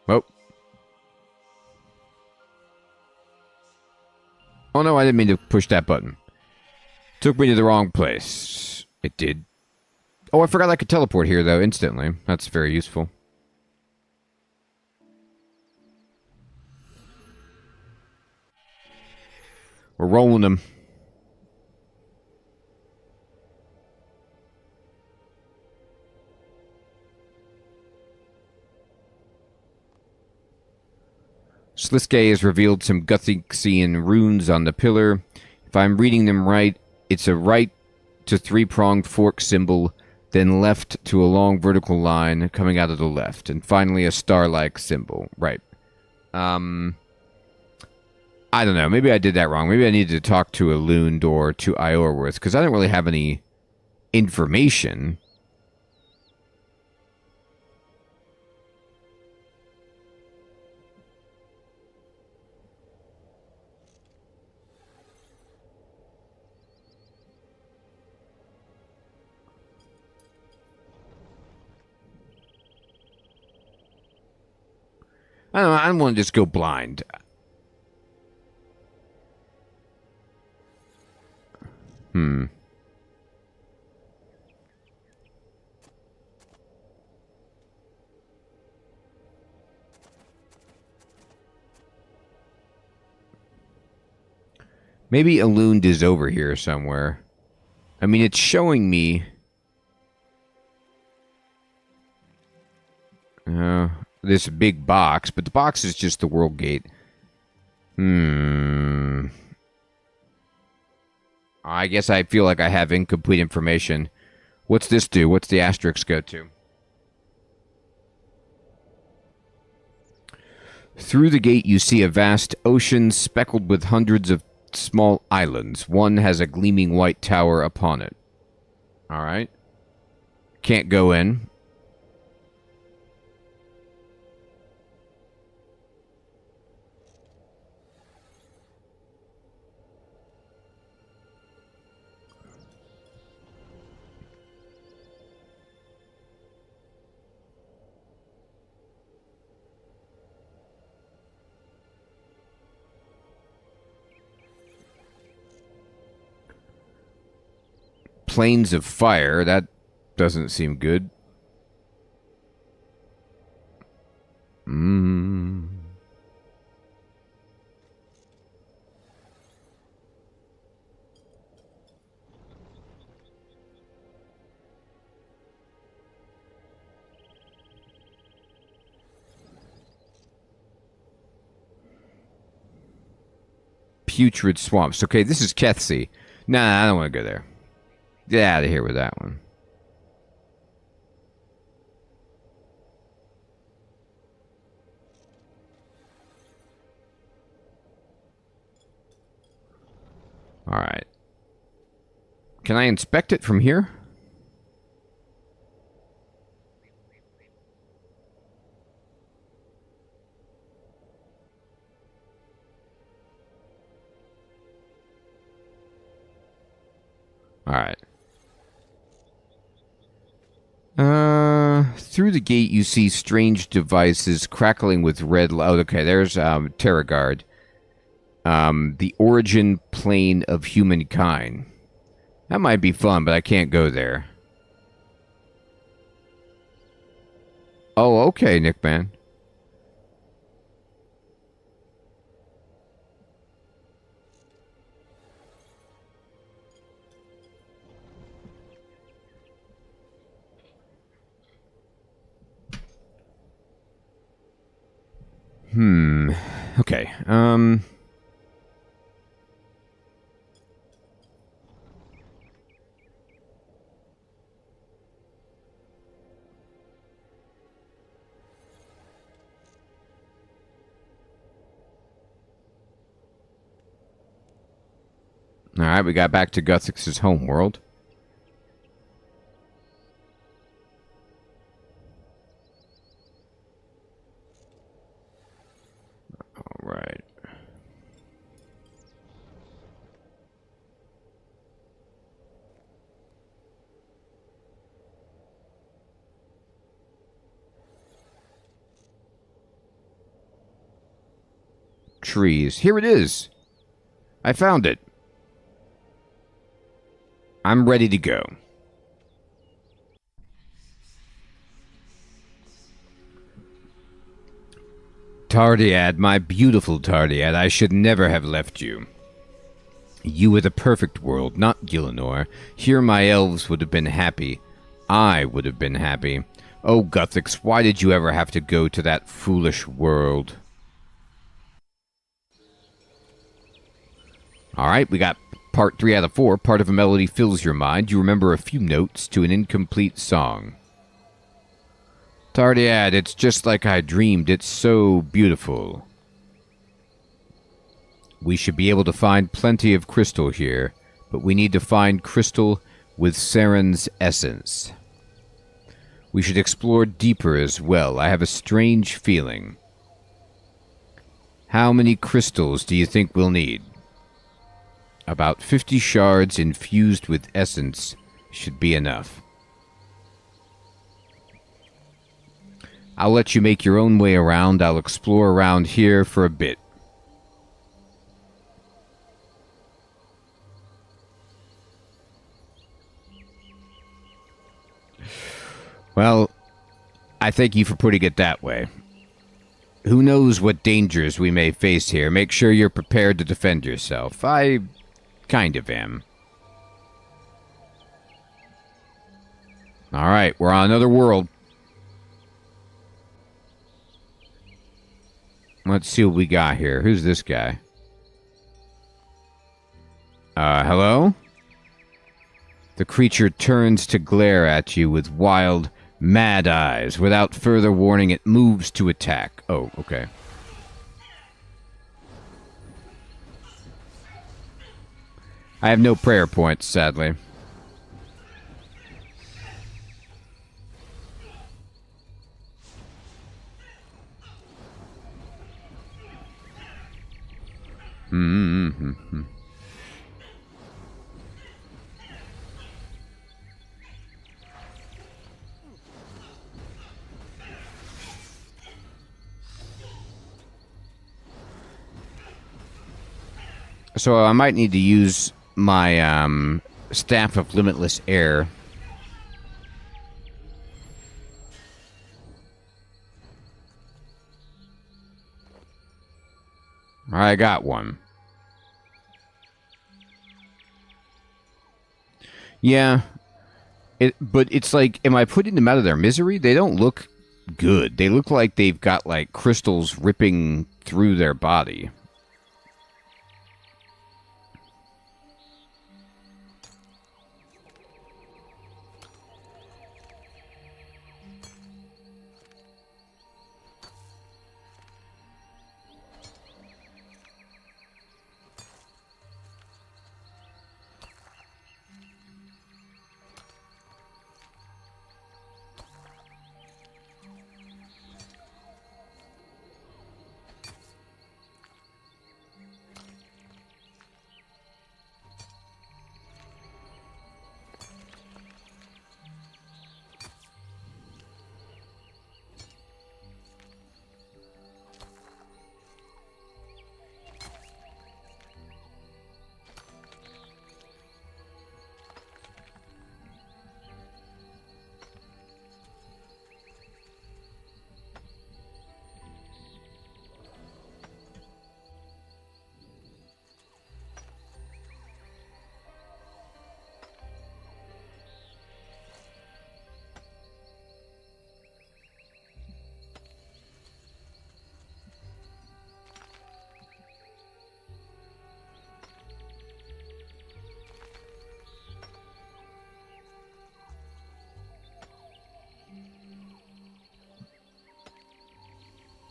Oh. Oh no, I didn't mean to push that button. Took me to the wrong place. It did. Oh, I forgot I could teleport here, though, instantly. That's very useful. We're rolling them. Sliske has revealed some Guthixian runes on the pillar. If I'm reading them right, it's a right to three-pronged fork symbol, then left to a long vertical line coming out of the left, and finally a star-like symbol. Right. I don't know. Maybe I did that wrong. Maybe I needed to talk to Elund or to Iorwerth, because I don't really have any information. I don't know, I don't want to just go blind. Maybe Elund is over here somewhere. I mean, it's showing me... this big box, but the box is just the World Gate. I guess I feel like I have incomplete information. What's this do? What's the asterisk go to? Through the gate you see a vast ocean speckled with hundreds of small islands. One has a gleaming white tower upon it. Alright. Can't go in. planes of fire. That doesn't seem good. Putrid swamps. Okay, this is Kethsey. Nah, I don't want to go there. Get out of here with that one. Alright. Can I inspect it from here? Alright. Through the gate you see strange devices crackling with red light. Oh, okay, there's Terragard. The origin plane of humankind. That might be fun, but I can't go there. Oh, okay, Nickman. Okay, Alright, we got back to Guthix's homeworld. Alright. Trees. Here it is! I found it. I'm ready to go. Tardiad, my beautiful Tardiad, I should never have left you. You were the perfect world, not Gillinor. Here my elves would have been happy. I would have been happy. Oh, Guthix, why did you ever have to go to that foolish world? Alright, we got part 3 out of 4. Part of a melody fills your mind. You remember a few notes to an incomplete song. Tardiad, it's just like I dreamed. It's so beautiful. We should be able to find plenty of crystal here, but we need to find crystal with Saren's essence. We should explore deeper as well. I have a strange feeling. How many crystals do you think we'll need? About 50 shards infused with essence should be enough. I'll let you make your own way around. I'll explore around here for a bit. Well, I thank you for putting it that way. Who knows what dangers we may face here. Make sure you're prepared to defend yourself. I kind of am. Alright, we're on another world. Let's see what we got here. Who's this guy? Hello? The creature turns to glare at you with wild, mad eyes. Without further warning, it moves to attack. Oh, okay. I have no prayer points, sadly. So I might need to use my Staff of Limitless Air. I got one. Yeah. But it's like, am I putting them out of their misery? They don't look good. They look like they've got, like, crystals ripping through their body.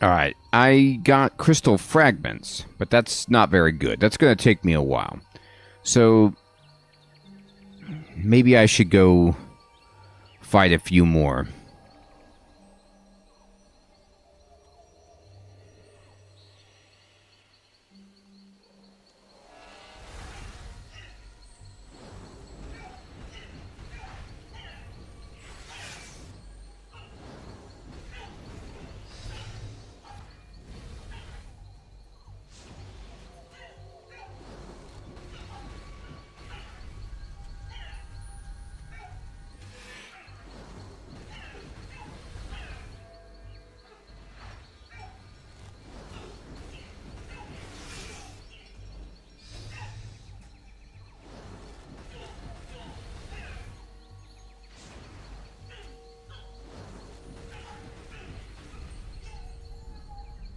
Alright, I got crystal fragments, but that's not very good. That's going to take me a while. So, maybe I should go fight a few more.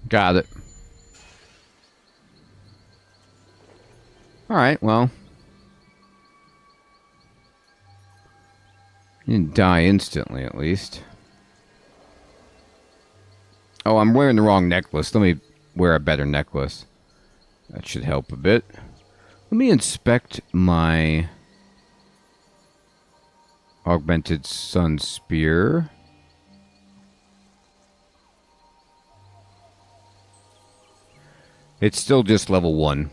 Got it. Alright, well. You didn't die instantly, at least. Oh, I'm wearing the wrong necklace. Let me wear a better necklace. That should help a bit. Let me inspect my augmented sun spear. It's still just level 1.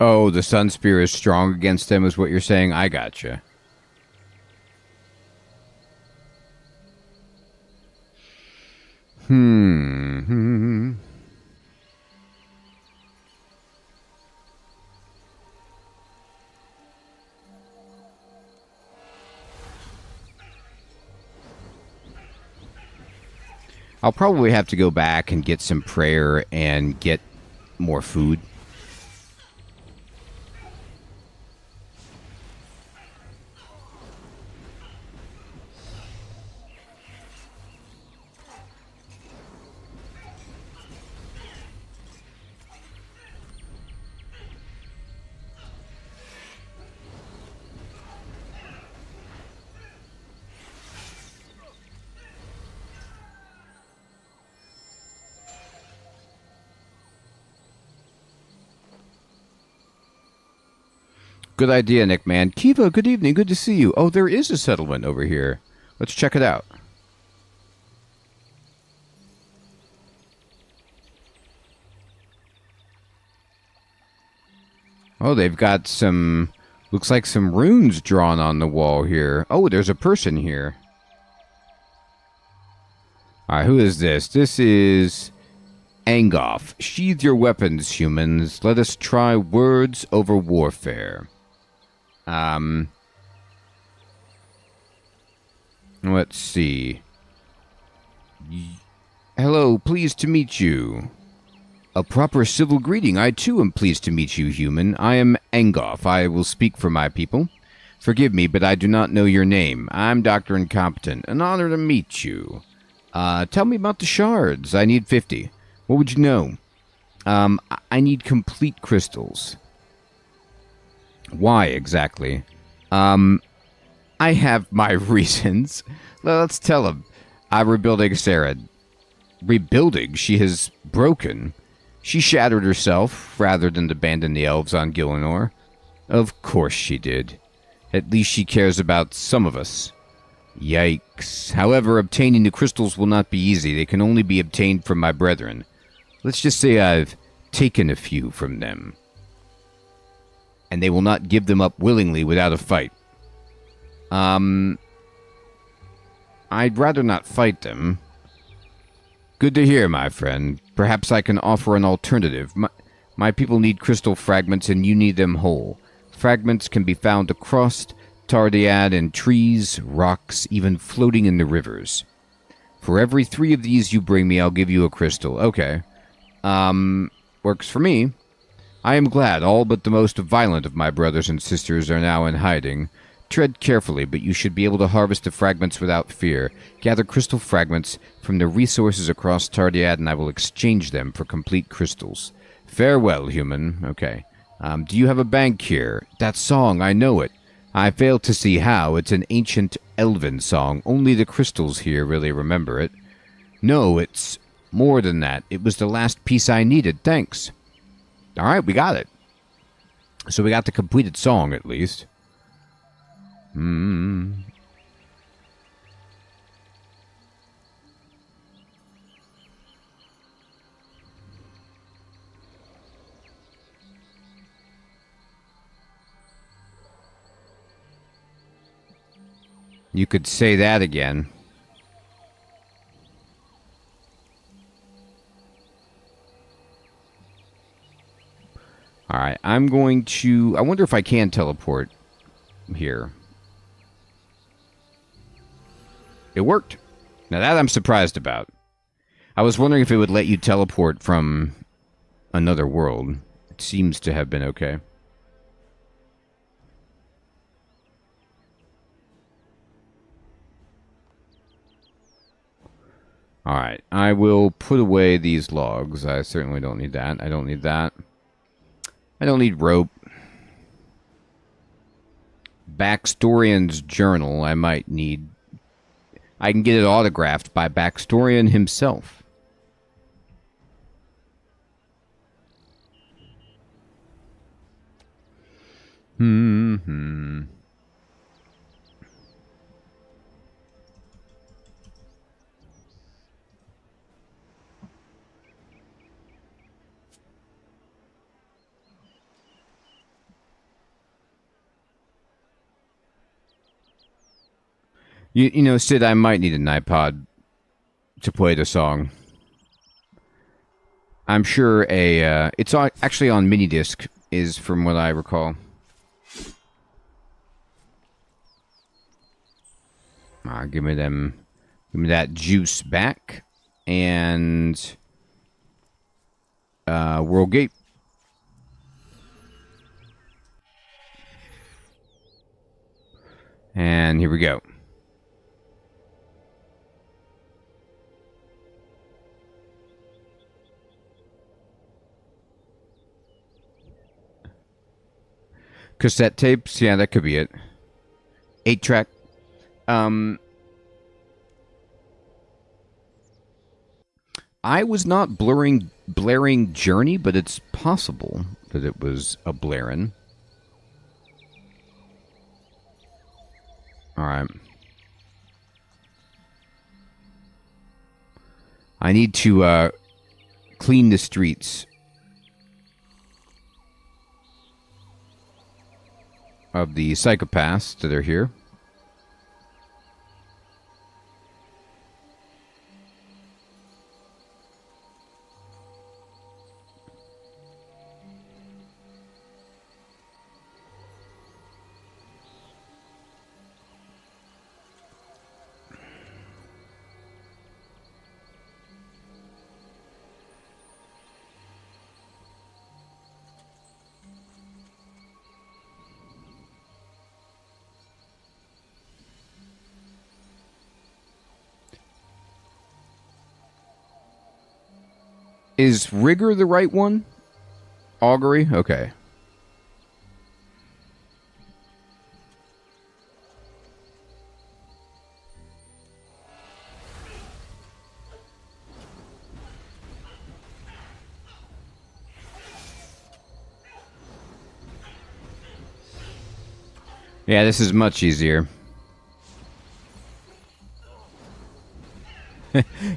Oh, the Sun Spear is strong against them, is what you're saying? I gotcha. I'll probably have to go back and get some prayer and get more food. Good idea, Nick, man. Kiva, good evening. Good to see you. Oh, there is a settlement over here. Let's check it out. Oh, they've got some... Looks like some runes drawn on the wall here. Oh, there's a person here. Alright, who is this? This is... Angoff. Sheathe your weapons, humans. Let us try words over warfare. Let's see. Hello, pleased to meet you. A proper civil greeting. I too am pleased to meet you, human. I am Angoff. I will speak for my people. Forgive me, but I do not know your name. I'm Dr. Incompetent. An honor to meet you. Tell me about the shards. I need 50. What would you know? I need complete crystals. Why exactly? I have my reasons. Let's tell him. I'm rebuilding Sarah. Rebuilding? She has broken. She shattered herself rather than abandon the elves on Gielinor. Of course she did. At least she cares about some of us. Yikes. However, obtaining the crystals will not be easy. They can only be obtained from my brethren. Let's just say I've taken a few from them. And they will not give them up willingly without a fight. I'd rather not fight them. Good to hear, my friend. Perhaps I can offer an alternative. My people need crystal fragments, and you need them whole. Fragments can be found across Tardiad in trees, rocks, even floating in the rivers. For every 3 of these you bring me, I'll give you a crystal. Okay. Works for me. I am glad all but the most violent of my brothers and sisters are now in hiding. Tread carefully, but you should be able to harvest the fragments without fear. Gather crystal fragments from the resources across Tardiad, and I will exchange them for complete crystals. Farewell, human. Okay. Do you have a bank here? That song, I know it. I fail to see how. It's an ancient elven song. Only the crystals here really remember it. No, it's more than that. It was the last piece I needed. Thanks. All right, we got it. So we got the completed song, at least. You could say that again. Alright, I'm going to... I wonder if I can teleport here. It worked. Now that I'm surprised about. I was wondering if it would let you teleport from another world. It seems to have been okay. Alright, I will put away these logs. I certainly don't need that. I don't need that. I don't need rope. Backstorian's journal I might need. I can get it autographed by Backstorian himself. You know, Sid, I might need an iPod to play the song. I'm sure it's actually on mini disc, is from what I recall. Give me that juice back, and World Gate. And here we go. Cassette tapes, yeah, that could be it. 8-track. I was not blaring Journey, but it's possible that it was a blaring. All right. I need to clean the streets of the psychopaths that are here. Is rigor the right one? Augury? Okay. Yeah, this is much easier.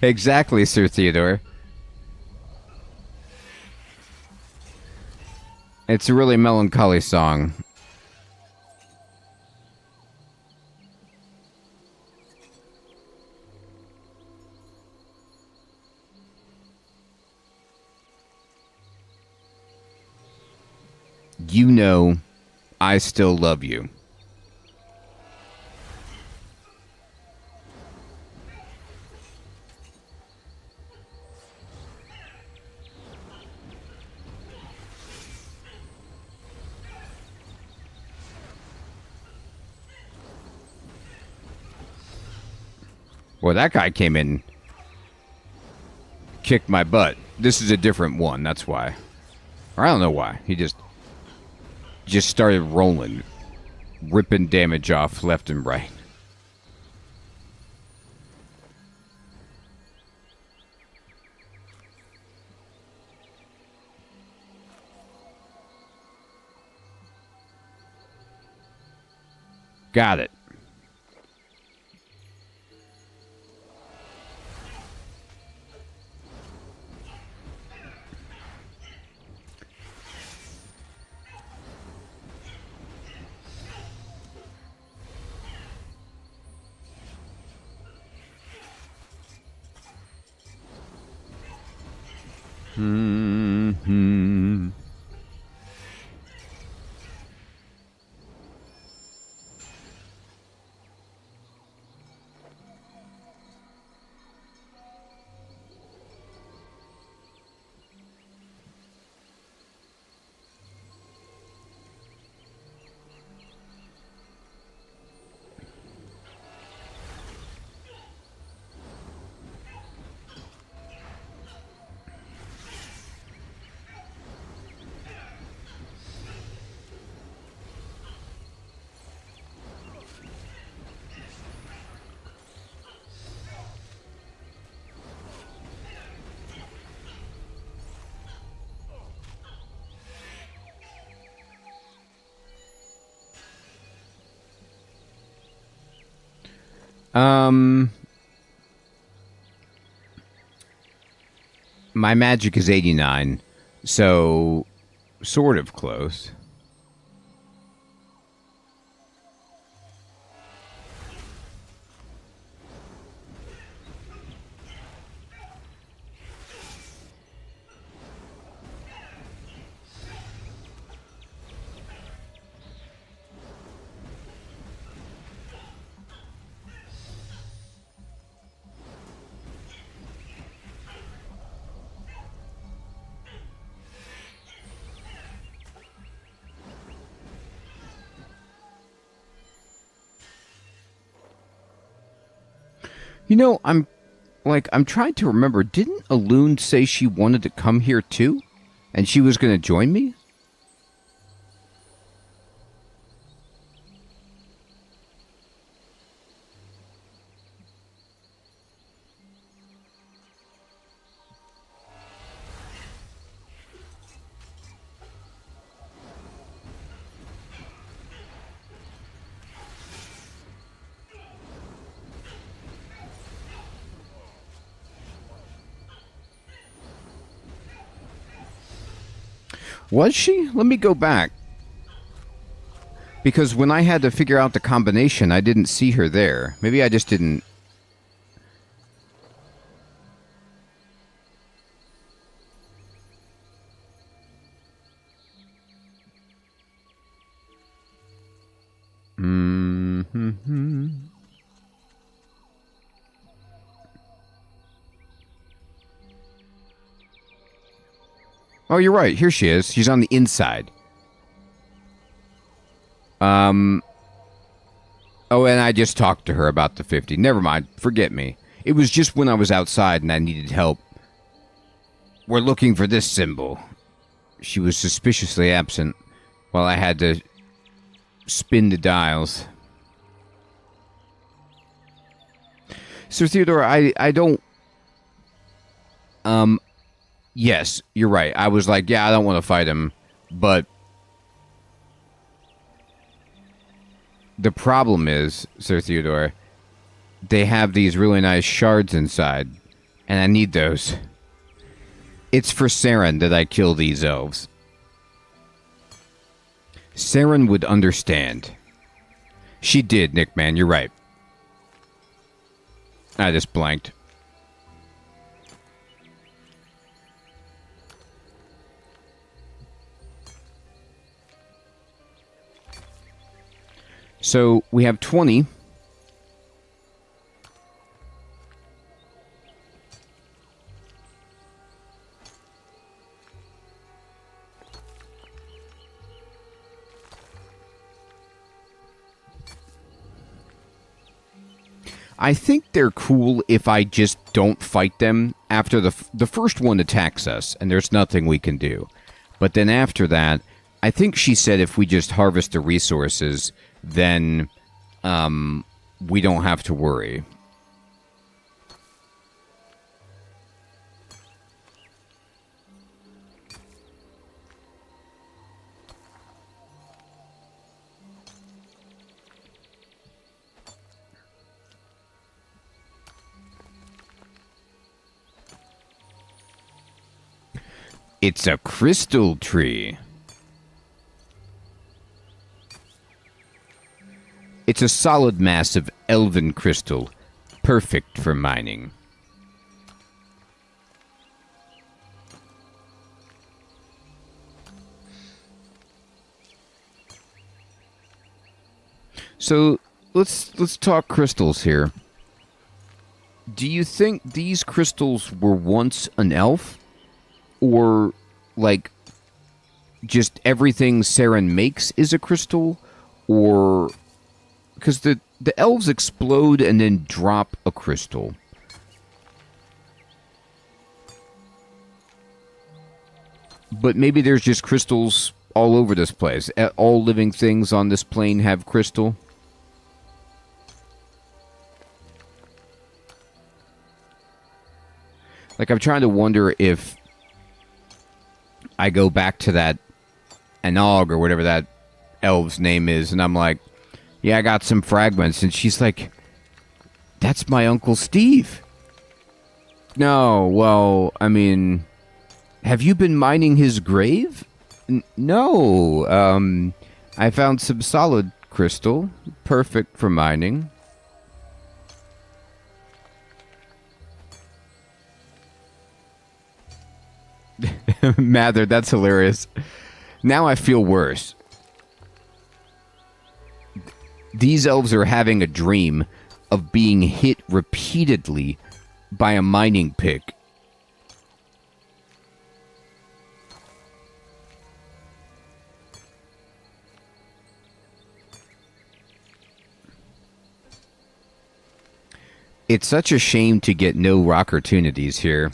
Exactly, Sir Theodore. It's a really melancholy song. You know, I still love you. Well, that guy came in, kicked my butt. This is a different one, that's why. Or I don't know why. He just started rolling, ripping damage off left and right. Got it. Hmm. My magic is 89, so sort of close. You know, I'm trying to remember. Didn't Alune say she wanted to come here too? And she was going to join me? Was she? Let me go back. Because when I had to figure out the combination, I didn't see her there. Maybe I just didn't... Mm-hmm. Oh, you're right. Here she is. She's on the inside. Oh, and I just talked to her about the 50. Never mind. Forget me. It was just when I was outside and I needed help. We're looking for this symbol. She was suspiciously absent while I had to spin the dials. Sir Theodore, I don't... Yes, you're right. I was like, yeah, I don't want to fight him, but... The problem is, Sir Theodore, they have these really nice shards inside, and I need those. It's for Saren that I kill these elves. Saren would understand. She did, Nick, man, you're right. I just blanked. So, we have 20. I think they're cool if I just don't fight them after the first one attacks us, and there's nothing we can do. But then after that, I think she said if we just harvest the resources... then we don't have to worry. It's a crystal tree. It's a solid mass of elven crystal, perfect for mining. So, let's talk crystals here. Do you think these crystals were once an elf? Or, like, just everything Saren makes is a crystal? Or... because the elves explode and then drop a crystal. But maybe there's just crystals all over this place. All living things on this plane have crystal. Like, I'm trying to wonder if I go back to that Anog or whatever that elf's name is, and I'm like, yeah, I got some fragments. And she's like, that's my Uncle Steve. No, well, I mean, have you been mining his grave? No. I found some solid crystal. Perfect for mining. Mather, that's hilarious. Now I feel worse. These elves are having a dream of being hit repeatedly by a mining pick. It's such a shame to get no opportunities here.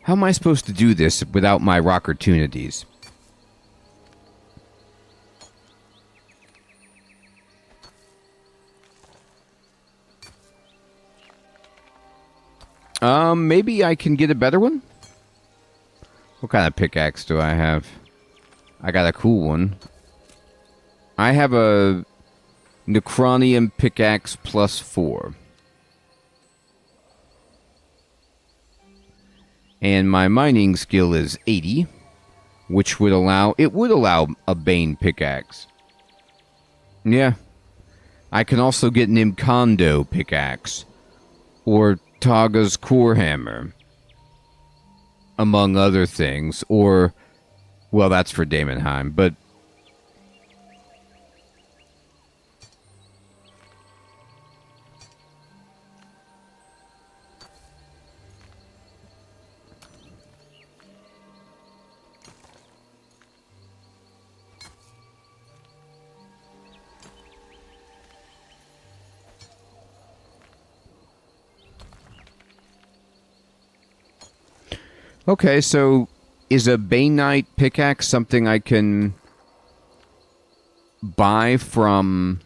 How am I supposed to do this without my opportunities? Maybe I can get a better one? What kind of pickaxe do I have? I got a cool one. I have a Necronium pickaxe +4. And my mining skill is 80, which would allow a Bane pickaxe. Yeah. I can also get an Imcondo pickaxe or Taga's core hammer, among other things, or well, that's for Daemonheim, but okay, so is a Bane Knight pickaxe something I can buy from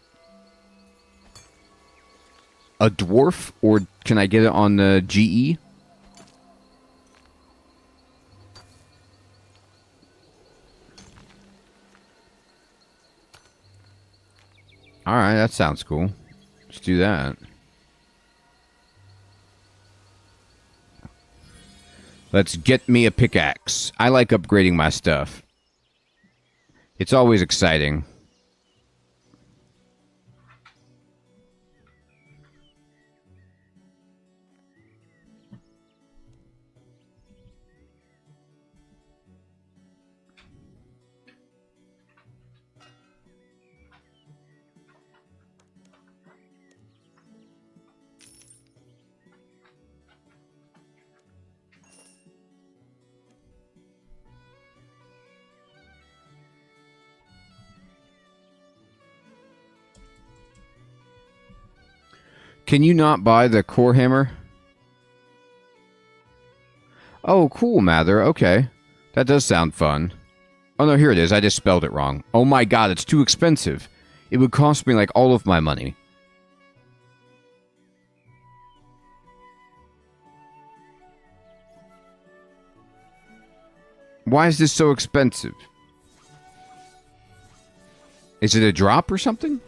a dwarf, or can I get it on the GE? Alright, that sounds cool. Let's do that. Let's get me a pickaxe. I like upgrading my stuff. It's always exciting. Can you not buy the core hammer? Oh, cool, Mather. Okay. That does sound fun. Oh, no, here it is. I just spelled it wrong. Oh my god, it's too expensive. It would cost me, like, all of my money. Why is this so expensive? Is it a drop or something?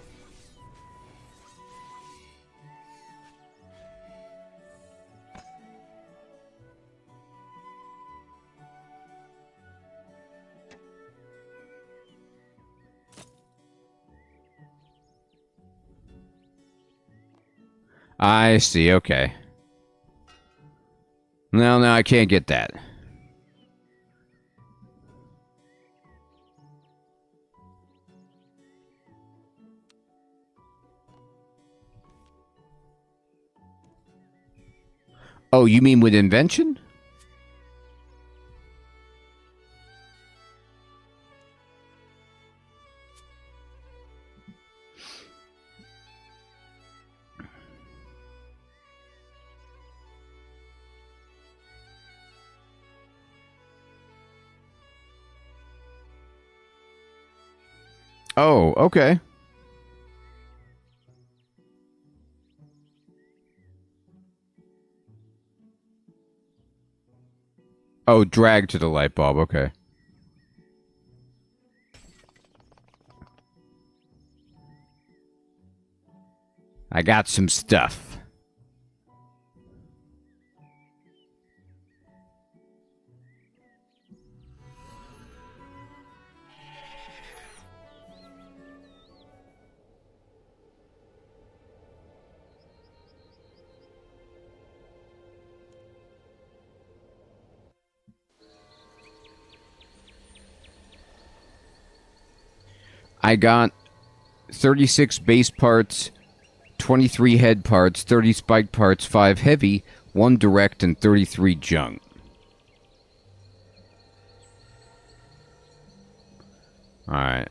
I see, okay. No, I can't get that. Oh, you mean with invention? Oh, okay. Oh, drag to the light bulb, okay. I got some stuff. I got 36 base parts, 23 head parts, 30 spike parts, 5 heavy, 1 direct, and 33 junk. Alright,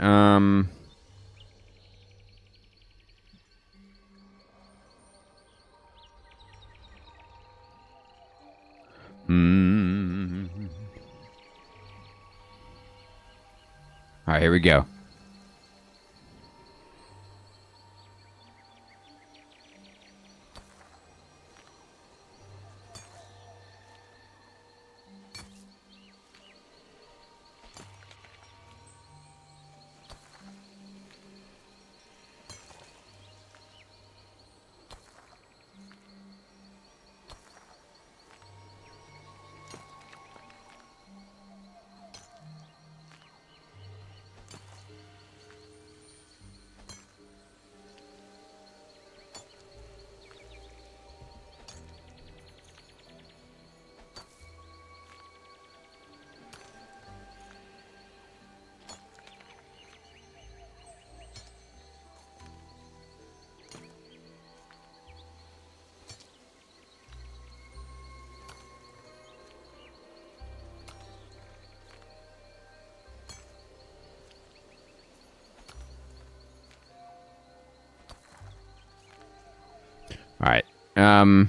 Alright, here we go. I'm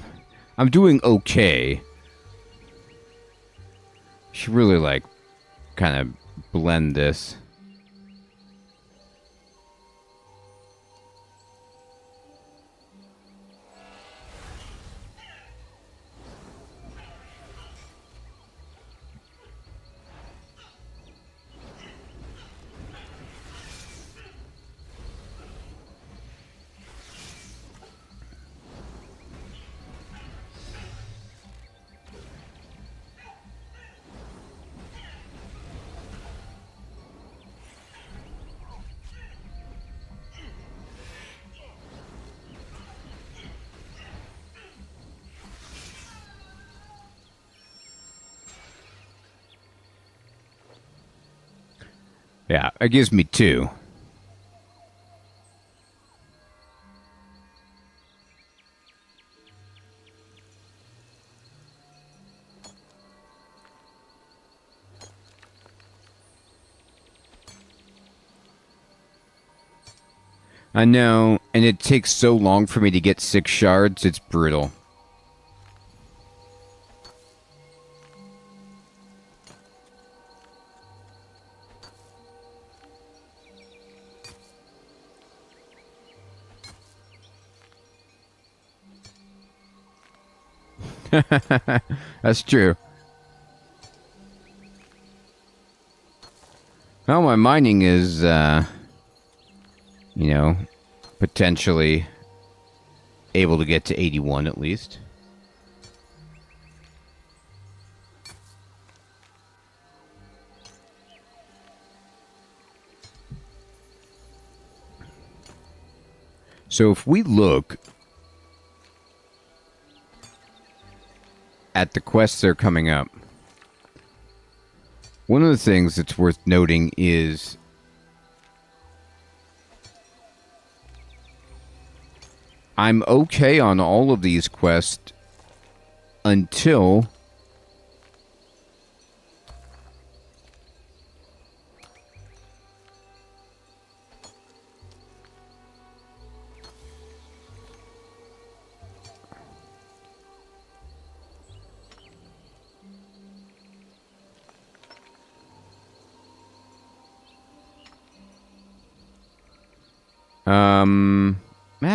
doing okay. Should really, like, kind of blend this. Yeah, it gives me 2. I know, and it takes so long for me to get 6 shards, it's brutal. That's true. Well, my mining is, you know, potentially able to get to 81 at least. So if we look at the quests that are coming up, one of the things that's worth noting is I'm okay on all of these quests until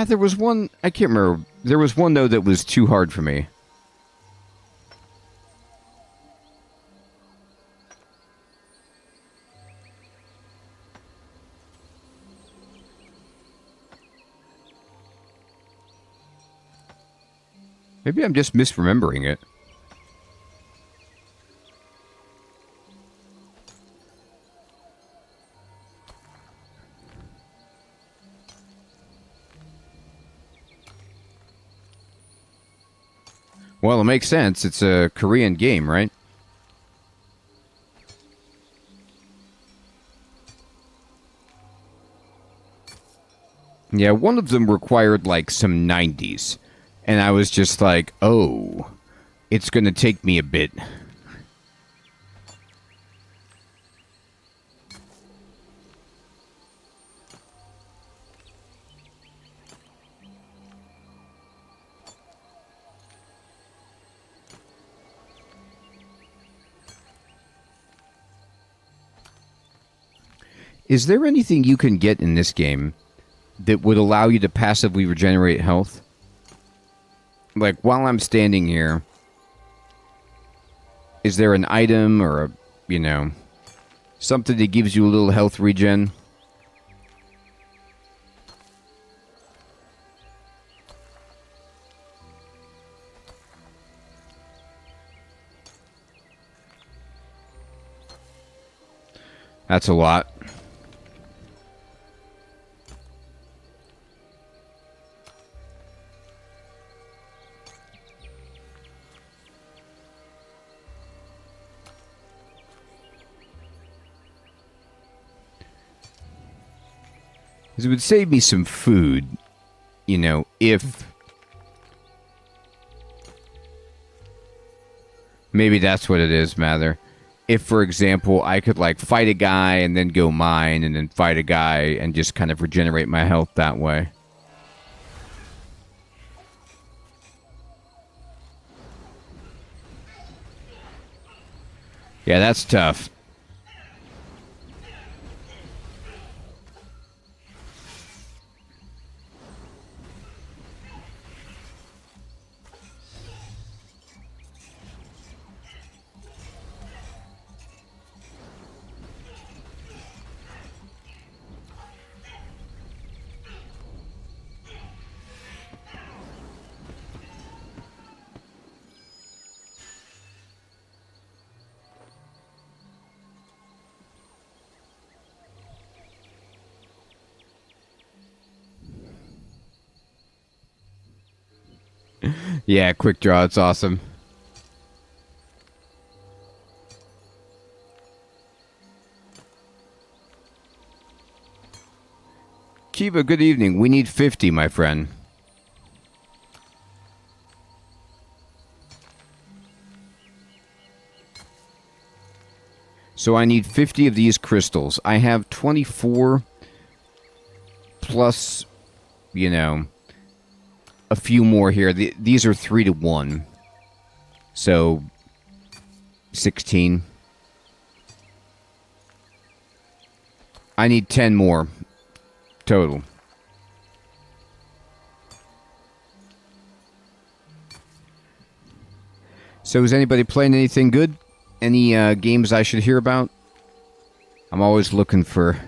there was one, I can't remember. There was one, though, that was too hard for me. Maybe I'm just misremembering it. Well, it makes sense. It's a Korean game, right? Yeah, one of them required, like, some 90s. And I was just like, oh, it's going to take me a bit. Is there anything you can get in this game that would allow you to passively regenerate health? Like, while I'm standing here, is there an item or a, you know, something that gives you a little health regen? That's a lot. It would save me some food, you know, if... Maybe that's what it is, Mather. If, for example, I could, like, fight a guy and then go mine and then fight a guy and just kind of regenerate my health that way. Yeah, that's tough. Yeah, quick draw. It's awesome. Kiva, good evening. We need 50, my friend. So I need 50 of these crystals. I have 24 plus, you know, a few more here. These are 3 to 1. So 16. I need 10 more total. So is anybody playing anything good? Any games I should hear about? I'm always looking for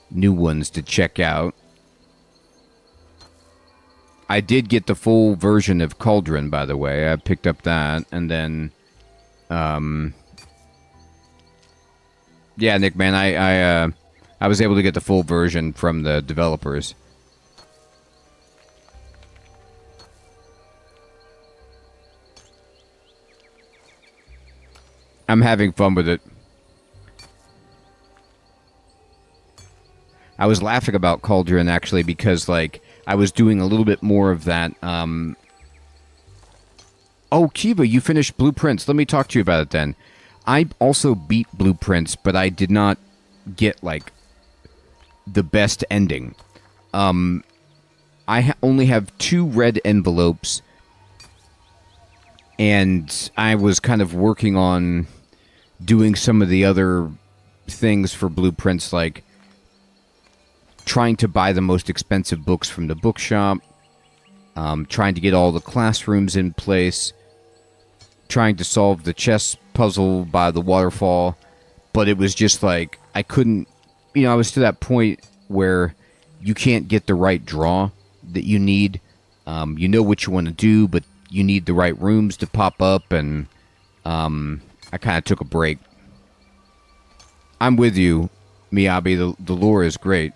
new ones to check out. I did get the full version of Cauldron, by the way. I picked up that, and then, yeah, Nick, man, I was able to get the full version from the developers. I'm having fun with it. I was laughing about Cauldron, actually, because, like, I was doing a little bit more of that, Oh, Kiva, you finished Blueprints. Let me talk to you about it, then. I also beat Blueprints, but I did not get, like, the best ending. I only have 2 red envelopes, and I was kind of working on doing some of the other things for Blueprints, like trying to buy the most expensive books from the bookshop, trying to get all the classrooms in place, trying to solve the chess puzzle by the waterfall, but it was just like, I couldn't, I was to that point where you can't get the right draw that you need. You know what you want to do, but you need the right rooms to pop up, and I kind of took a break. I'm with you, Miyabi. The lore is great.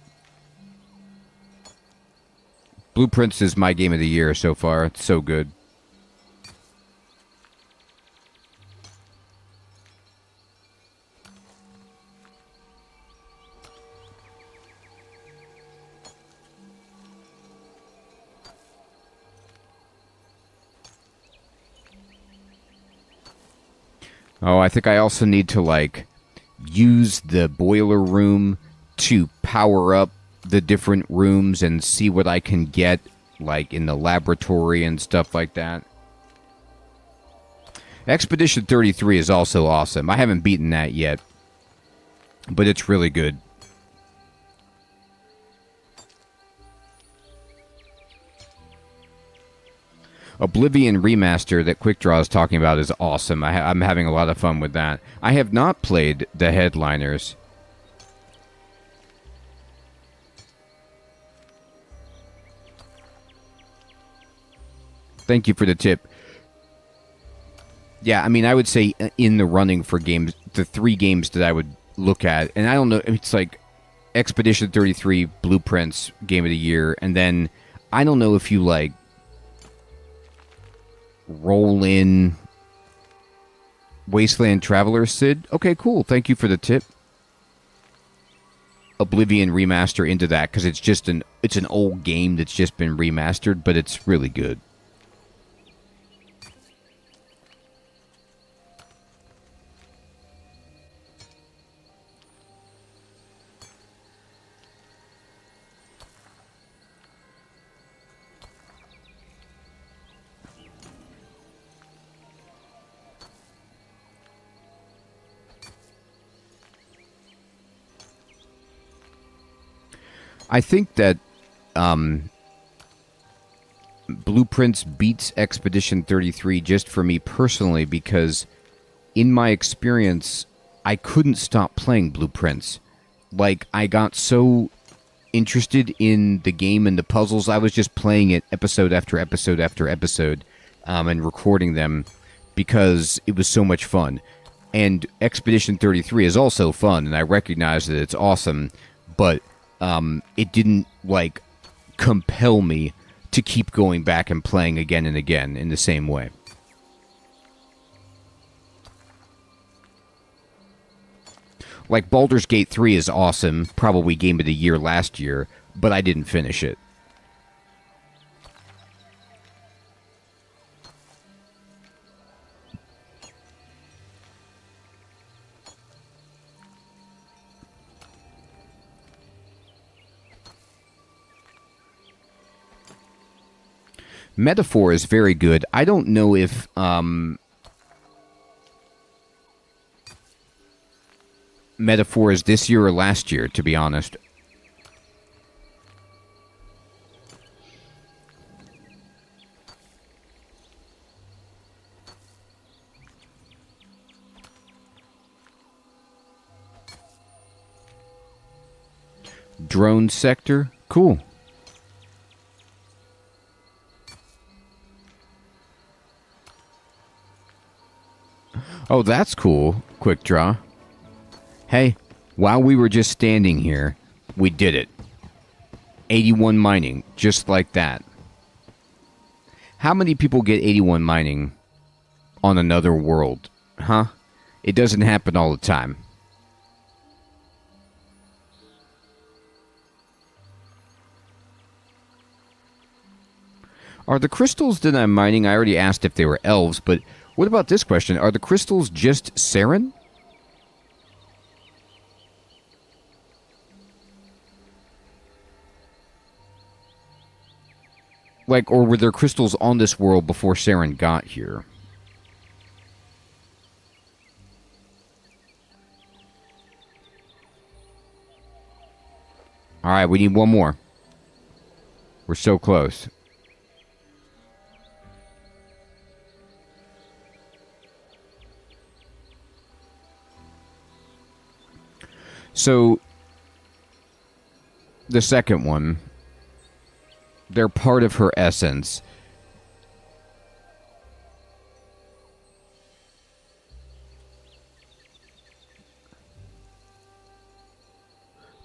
Blueprints is my game of the year so far. It's so good. Oh, I think I also need to, like, use the boiler room to power up the different rooms and see what I can get, like, in the laboratory and stuff like that. Expedition 33 is also awesome. I haven't beaten that yet, but it's really good. Oblivion Remaster that Quickdraw is talking about is awesome. I'm having a lot of fun with that. I have not played the Headliners. Thank you for the tip. Yeah, I mean, I would say in the running for games, the 3 games that I would look at, and I don't know, it's like Expedition 33, Blueprints, Game of the Year, and then I don't know if you, like, roll in Wasteland Traveler, Sid. Okay, cool. Thank you for the tip. Oblivion Remaster into that, because it's just it's an old game that's just been remastered, but it's really good. I think that Blueprints beats Expedition 33 just for me personally because in my experience, I couldn't stop playing Blueprints. Like, I got so interested in the game and the puzzles, I was just playing it episode after episode after episode and recording them because it was so much fun. And Expedition 33 is also fun, and I recognize that it's awesome, but it didn't, like, compel me to keep going back and playing again and again in the same way. Like, Baldur's Gate 3 is awesome, probably Game of the Year last year, but I didn't finish it. Metaphor is very good. I don't know if Metaphor is this year or last year, to be honest. Drone sector? Cool. Oh, that's cool. Quick draw. Hey, while we were just standing here, we did it. 81 mining, just like that. How many people get 81 mining on another world? Huh? It doesn't happen all the time. Are the crystals that I'm mining, I already asked if they were elves, but what about this question? Are the crystals just Saren? Like, or were there crystals on this world before Saren got here? Alright, we need one more. We're so close. So, the second one, they're part of her essence.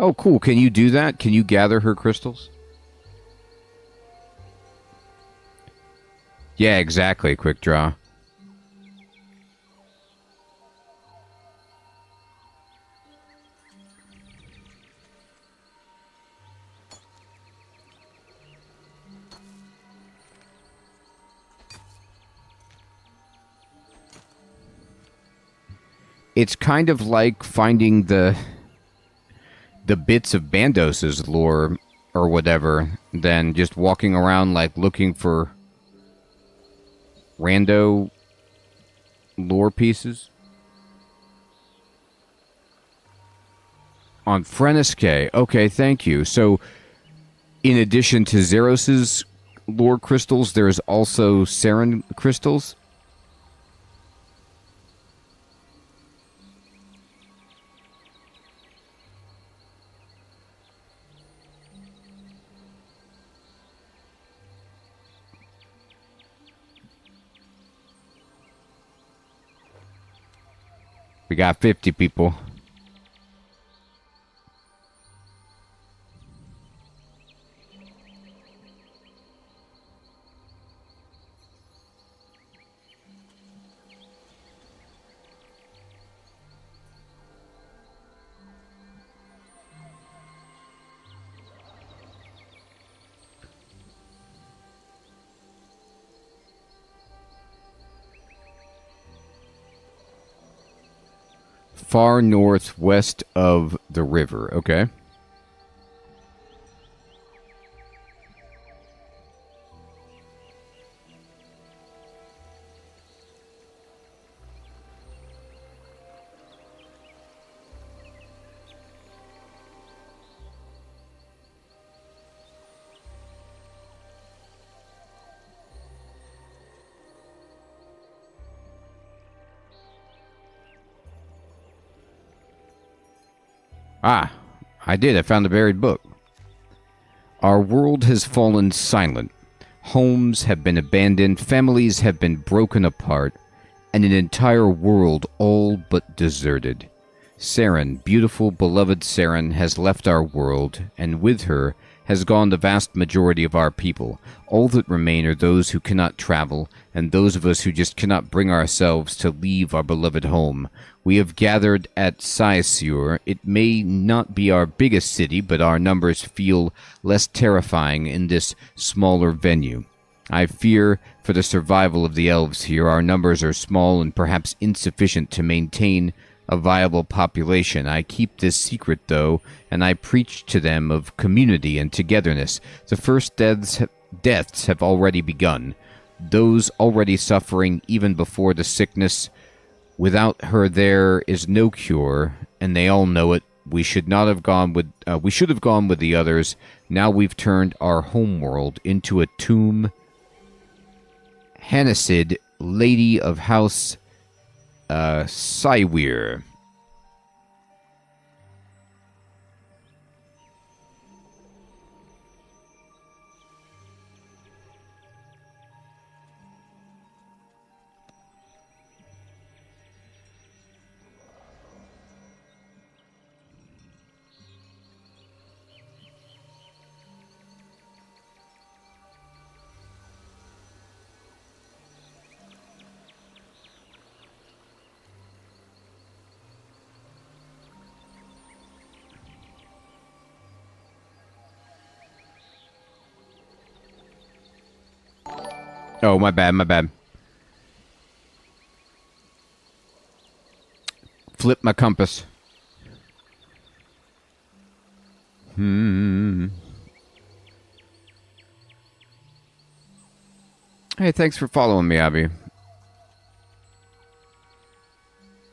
Oh, cool. Can you do that? Can you gather her crystals? Yeah, exactly. Quick draw. It's kind of like finding the bits of Bandos's lore or whatever than just walking around like looking for rando lore pieces. On Frenesque. Okay, thank you. So, in addition to Zeros's lore crystals, there's also Saren crystals? We got 50 people. Far northwest of the river. Okay. Ah, I did. I found a buried book. Our world has fallen silent. Homes have been abandoned, families have been broken apart, and an entire world all but deserted. Saren, beautiful, beloved Saren, has left our world, and with her has gone the vast majority of our people. All that remain are those who cannot travel, and those of us who just cannot bring ourselves to leave our beloved home. We have gathered at Saisur. It may not be our biggest city, but our numbers feel less terrifying in this smaller venue. I fear for the survival of the elves here. Our numbers are small and perhaps insufficient to maintain a viable population. I keep this secret, though, and I preach to them of community and togetherness. The first deaths have already begun. Those already suffering even before the sickness. Without her, there is no cure, and they all know it. We should have gone with the others. Now we've turned our homeworld into a tomb. Hannesid, Lady of House Saiwir. Oh, my bad. Flip my compass. Hey, thanks for following me, Abby.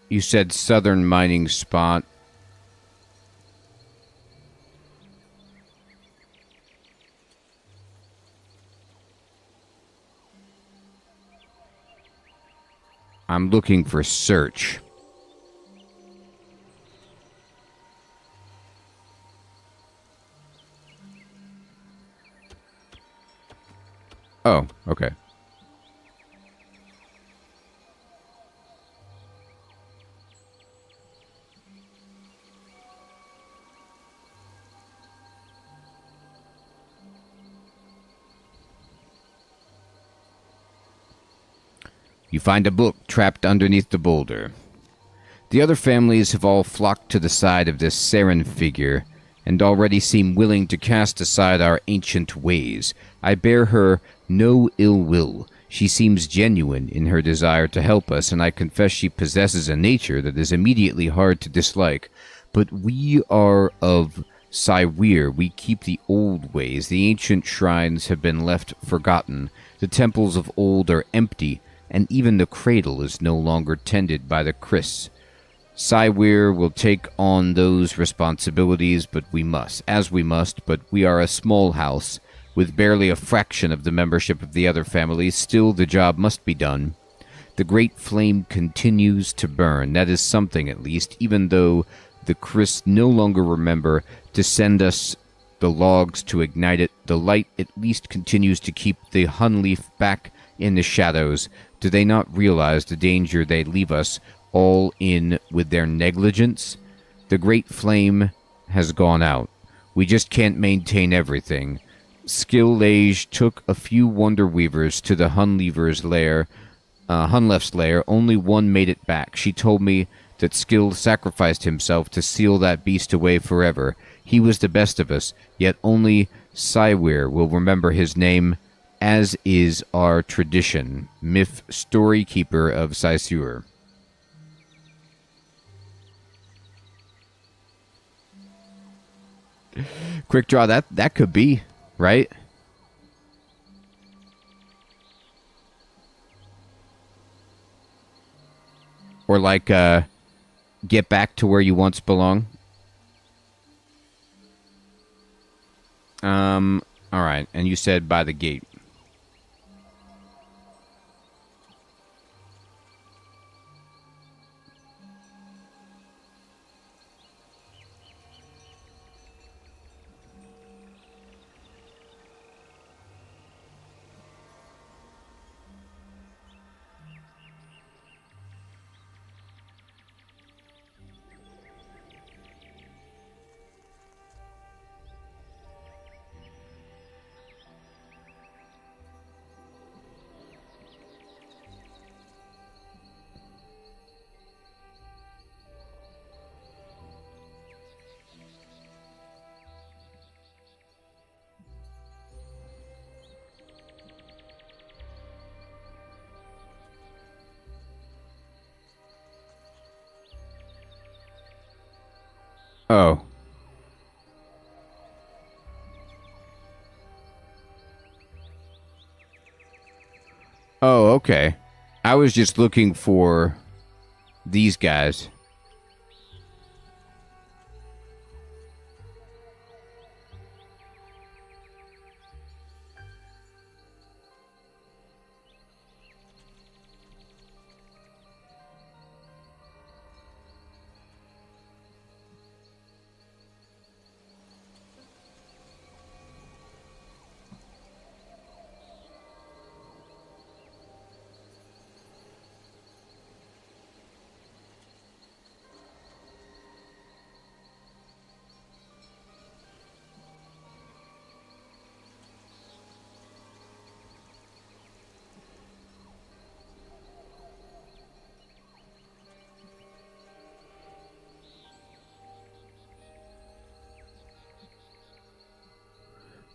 You said southern mining spot. I'm looking for search. Oh, okay. You find a book trapped underneath the boulder. The other families have all flocked to the side of this Saren figure, and already seem willing to cast aside our ancient ways. I bear her no ill will. She seems genuine in her desire to help us, and I confess she possesses a nature that is immediately hard to dislike. But we are of Saiwir. We keep the old ways. The ancient shrines have been left forgotten. The temples of old are empty, and even the cradle is no longer tended by the Chris. Saiwir will take on those responsibilities, but we must, but we are a small house, with barely a fraction of the membership of the other families. Still, the job must be done. The great flame continues to burn. That is something, at least, even though the Chris no longer remember to send us the logs to ignite it. The light at least continues to keep the Hunleaf back in the shadows. Do they not realize the danger they leave us all in with their negligence? The great flame has gone out. We just can't maintain everything. Skill-Lage took a few Wonder Weavers to the Hunleaf's lair. Only one made it back. She told me that Skill sacrificed himself to seal that beast away forever. He was the best of us, yet only Saiwir will remember his name, as is our tradition. Myth Storykeeper of Saisur. Quick draw, that could be, right? Or like, get back to where you once belong. Alright, and you said by the gate. Oh. Oh, okay. I was just looking for these guys.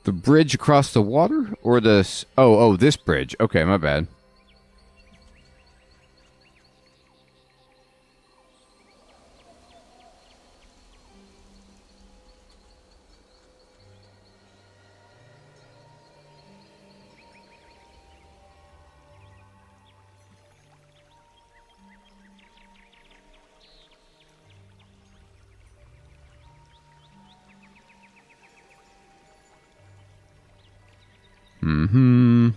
The bridge across the water? Or this... Oh, this bridge. Okay, my bad. Mm-hmm.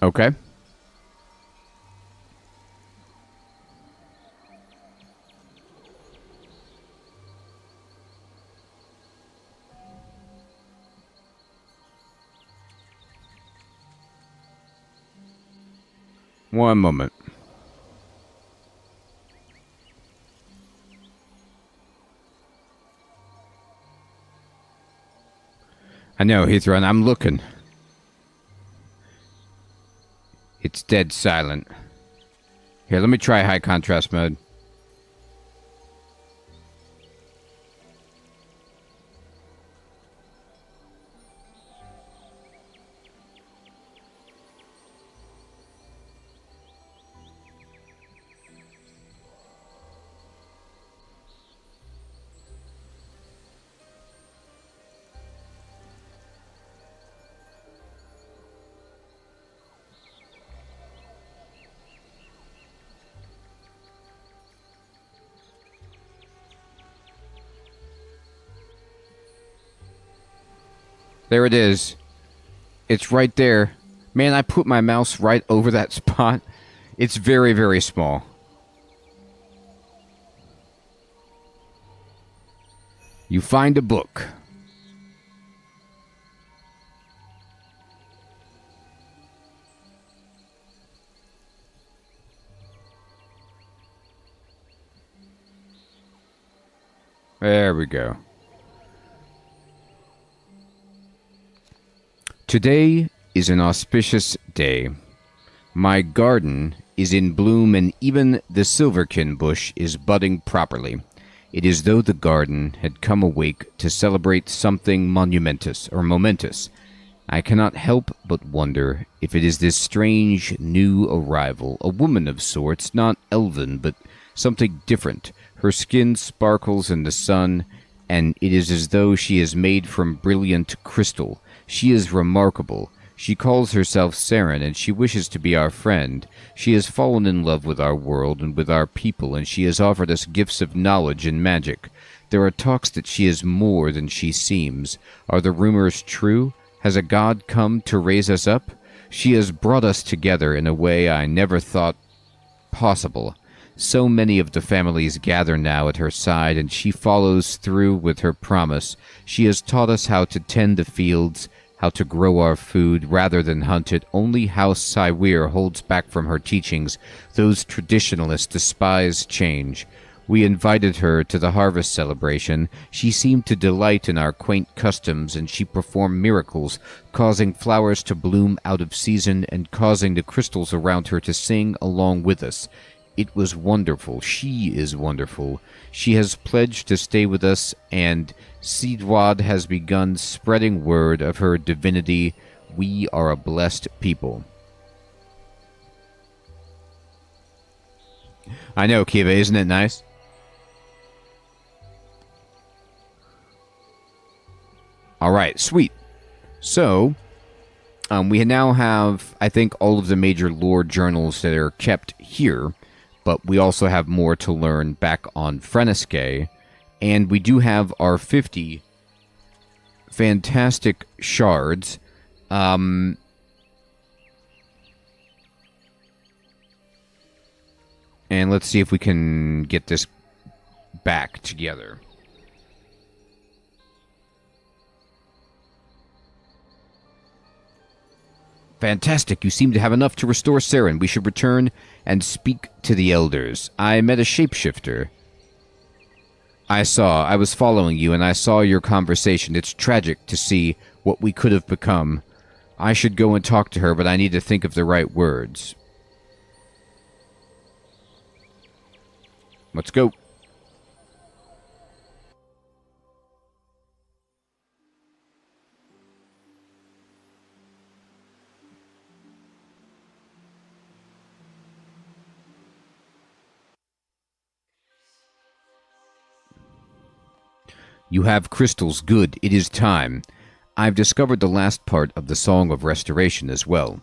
Okay. One moment. I know, Heathrow, and I'm looking. It's dead silent. Here, let me try high contrast mode. There it is. It's right there. Man, I put my mouse right over that spot. It's very, very small. You find a book. There we go. Today is an auspicious day. My garden is in bloom and even the silverkin bush is budding properly. It is though the garden had come awake to celebrate something monumentous or momentous. I cannot help but wonder if it is this strange new arrival, a woman of sorts, not elven, but something different. Her skin sparkles in the sun, and it is as though she is made from brilliant crystal. She is remarkable. She calls herself Saren, and she wishes to be our friend. She has fallen in love with our world and with our people, and she has offered us gifts of knowledge and magic. There are talks that she is more than she seems. Are the rumors true? Has a god come to raise us up? She has brought us together in a way I never thought possible. So many of the families gather now at her side, and she follows through with her promise. She has taught us how to tend the fields, how to grow our food rather than hunt it. Only House Sywir holds back from her teachings. Those traditionalists despise change. We invited her to the harvest celebration. She seemed to delight in our quaint customs, and she performed miracles, causing flowers to bloom out of season and causing the crystals around her to sing along with us. It was wonderful. She is wonderful. She has pledged to stay with us, and Sidwad has begun spreading word of her divinity. We are a blessed people. I know, Kiva, isn't it nice? Alright, sweet. So, we now have, I think, all of the major lore journals that are kept here. But we also have more to learn back on Freniske. And we do have our 50 fantastic shards. And let's see if we can get this back together. Fantastic. You seem to have enough to restore Saren. We should return and speak to the elders. I met a shapeshifter. I was following you, and I saw your conversation. It's tragic to see what we could have become. I should go and talk to her, but I need to think of the right words. Let's go. You have crystals. Good. It is time. I've discovered the last part of the Song of Restoration as well.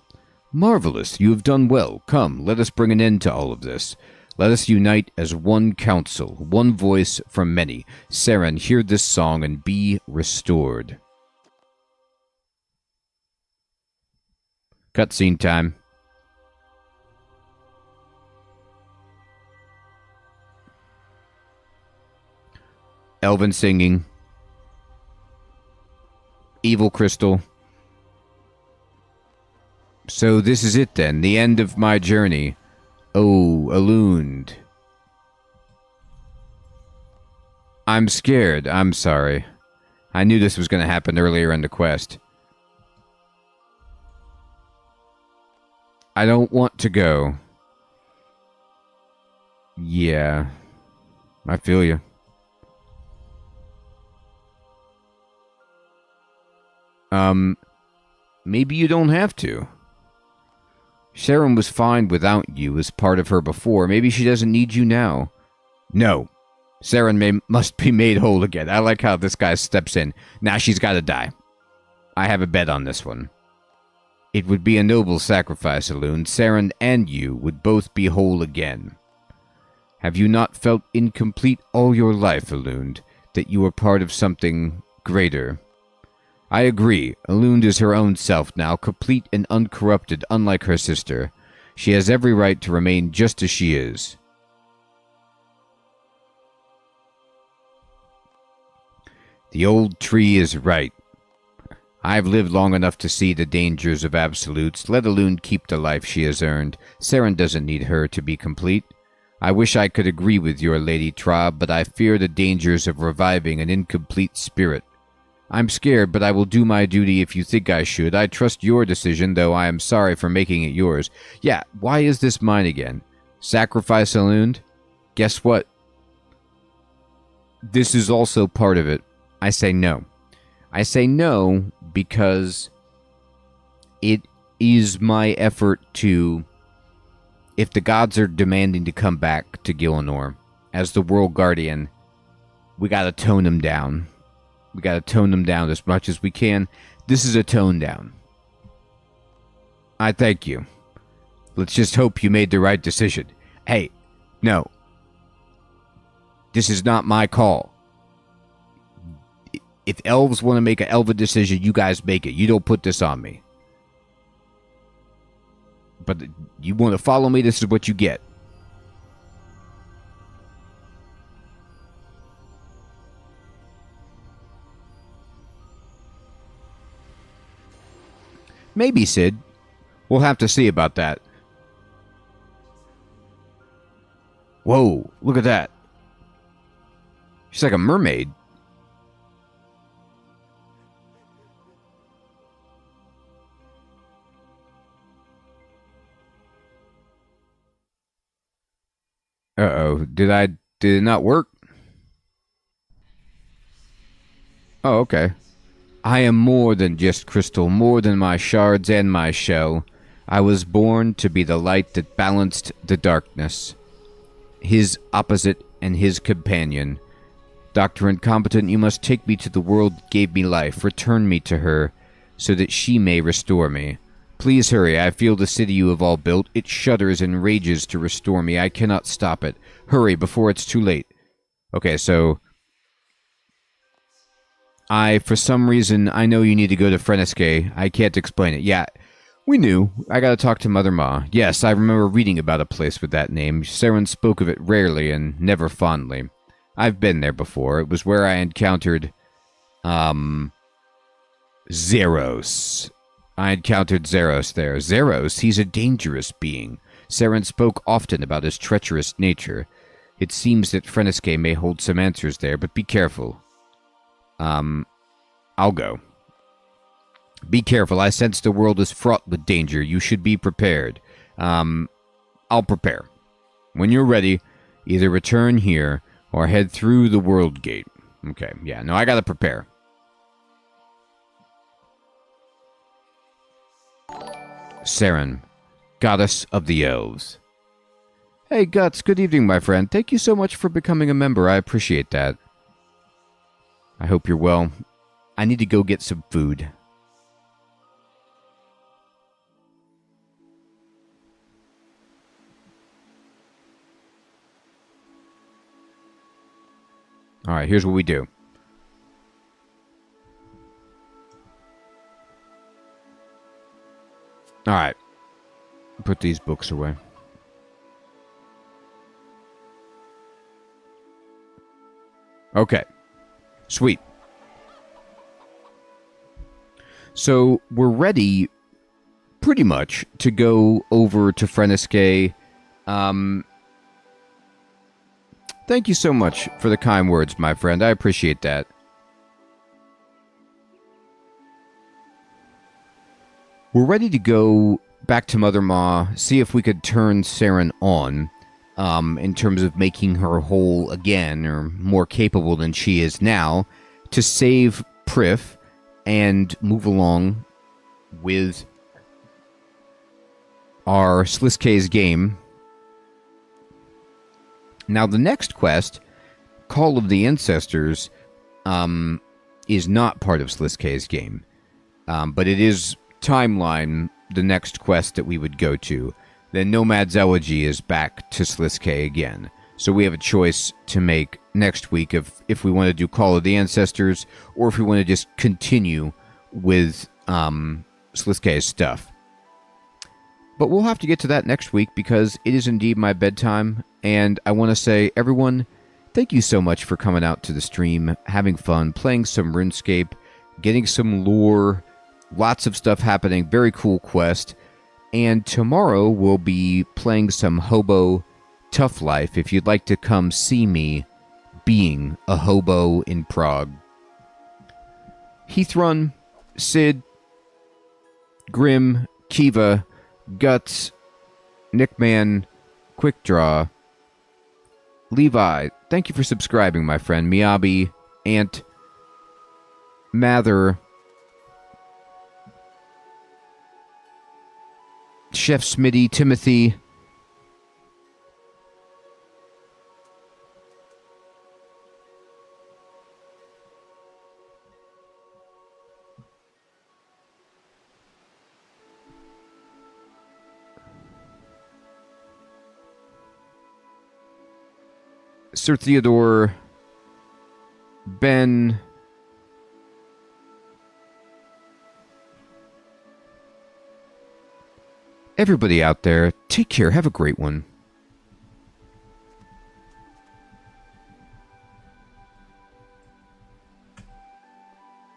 Marvelous. You have done well. Come, let us bring an end to all of this. Let us unite as one council, one voice from many. Saren, hear this song and be restored. Cutscene time. Elven singing. Evil crystal. So this is it then, the end of my journey. Oh, Elund. I'm scared, I'm sorry. I knew this was going to happen earlier in the quest. I don't want to go. Yeah, I feel you. Maybe you don't have to. Sharon was fine without you as part of her before. Maybe she doesn't need you now. No. Saren must be made whole again. I like how this guy steps in. Now she's gotta die. I have a bet on this one. It would be a noble sacrifice, Elune. Saren and you would both be whole again. Have you not felt incomplete all your life, Elune, that you are part of something greater? I agree. Elune is her own self now, complete and uncorrupted, unlike her sister. She has every right to remain just as she is. The old tree is right. I've lived long enough to see the dangers of absolutes. Let Elune keep the life she has earned. Saren doesn't need her to be complete. I wish I could agree with your Lady Traub, but I fear the dangers of reviving an incomplete spirit. I'm scared, but I will do my duty if you think I should. I trust your decision, though I am sorry for making it yours. Yeah, why is this mine again? Sacrifice Elune? Guess what? This is also part of it. I say no. I say no because it is my effort to... If the gods are demanding to come back to Gielinor as the World Guardian, we gotta tone them down. We gotta tone them down as much as we can. This is a tone down. I thank you. Let's just hope you made the right decision. Hey, no. This is not my call. If elves want to make an elven decision, you guys make it. You don't put this on me. But you want to follow me, this is what you get. Maybe, Sid. We'll have to see about that. Whoa, look at that. She's like a mermaid. Uh-oh, did it not work? Oh, okay. I am more than just crystal, more than my shards and my shell. I was born to be the light that balanced the darkness. His opposite and his companion. Dr. Incompetent, you must take me to the world that gave me life. Return me to her, so that she may restore me. Please hurry, I feel the city you have all built. It shudders and rages to restore me. I cannot stop it. Hurry, before it's too late. Okay, so... for some reason, I know you need to go to RuneScape. I can't explain it. Yeah, we knew. I gotta talk to Mother Ma. Yes, I remember reading about a place with that name. Saren spoke of it rarely and never fondly. I've been there before. It was where I encountered, Zeros. I encountered Zeros there. Zeros, he's a dangerous being. Saren spoke often about his treacherous nature. It seems that RuneScape may hold some answers there, but be careful. I'll go. Be careful. I sense the world is fraught with danger. You should be prepared. I'll prepare. When you're ready, either return here or head through the world gate. Okay, yeah, no, I gotta prepare. Saren, goddess of the elves. Hey, Guts, good evening, my friend. Thank you so much for becoming a member. I appreciate that. I hope you're well. I need to go get some food. Alright, here's what we do. Alright. Put these books away. Okay. Sweet. So, we're ready, pretty much, to go over to RuneScape. Thank you so much for the kind words, my friend. I appreciate that. We're ready to go back to Mother Ma, see if we could turn Saren on, in terms of making her whole again, or more capable than she is now, to save Prif and move along with our Sliskay's game. Now, the next quest, Call of the Ancestors, is not part of Sliskay's game, but it is timeline, the next quest that we would go to. Then Nomad's Elegy is back to Sliskay again. So we have a choice to make next week if we want to do Call of the Ancestors, or if we want to just continue with Sliskay's stuff. But we'll have to get to that next week, because it is indeed my bedtime, and I want to say, everyone, thank you so much for coming out to the stream, having fun, playing some RuneScape, getting some lore, lots of stuff happening, very cool quest, and tomorrow we'll be playing some Hobo Tough Life, if you'd like to come see me being a hobo in Prague. Heathrun, Sid, Grim, Kiva, Guts, Nickman, Quickdraw, Levi, thank you for subscribing, my friend. Miyabi, Ant, Mather, Chef Smitty, Timothy, Sir Theodore, Ben, everybody out there, take care. Have a great one.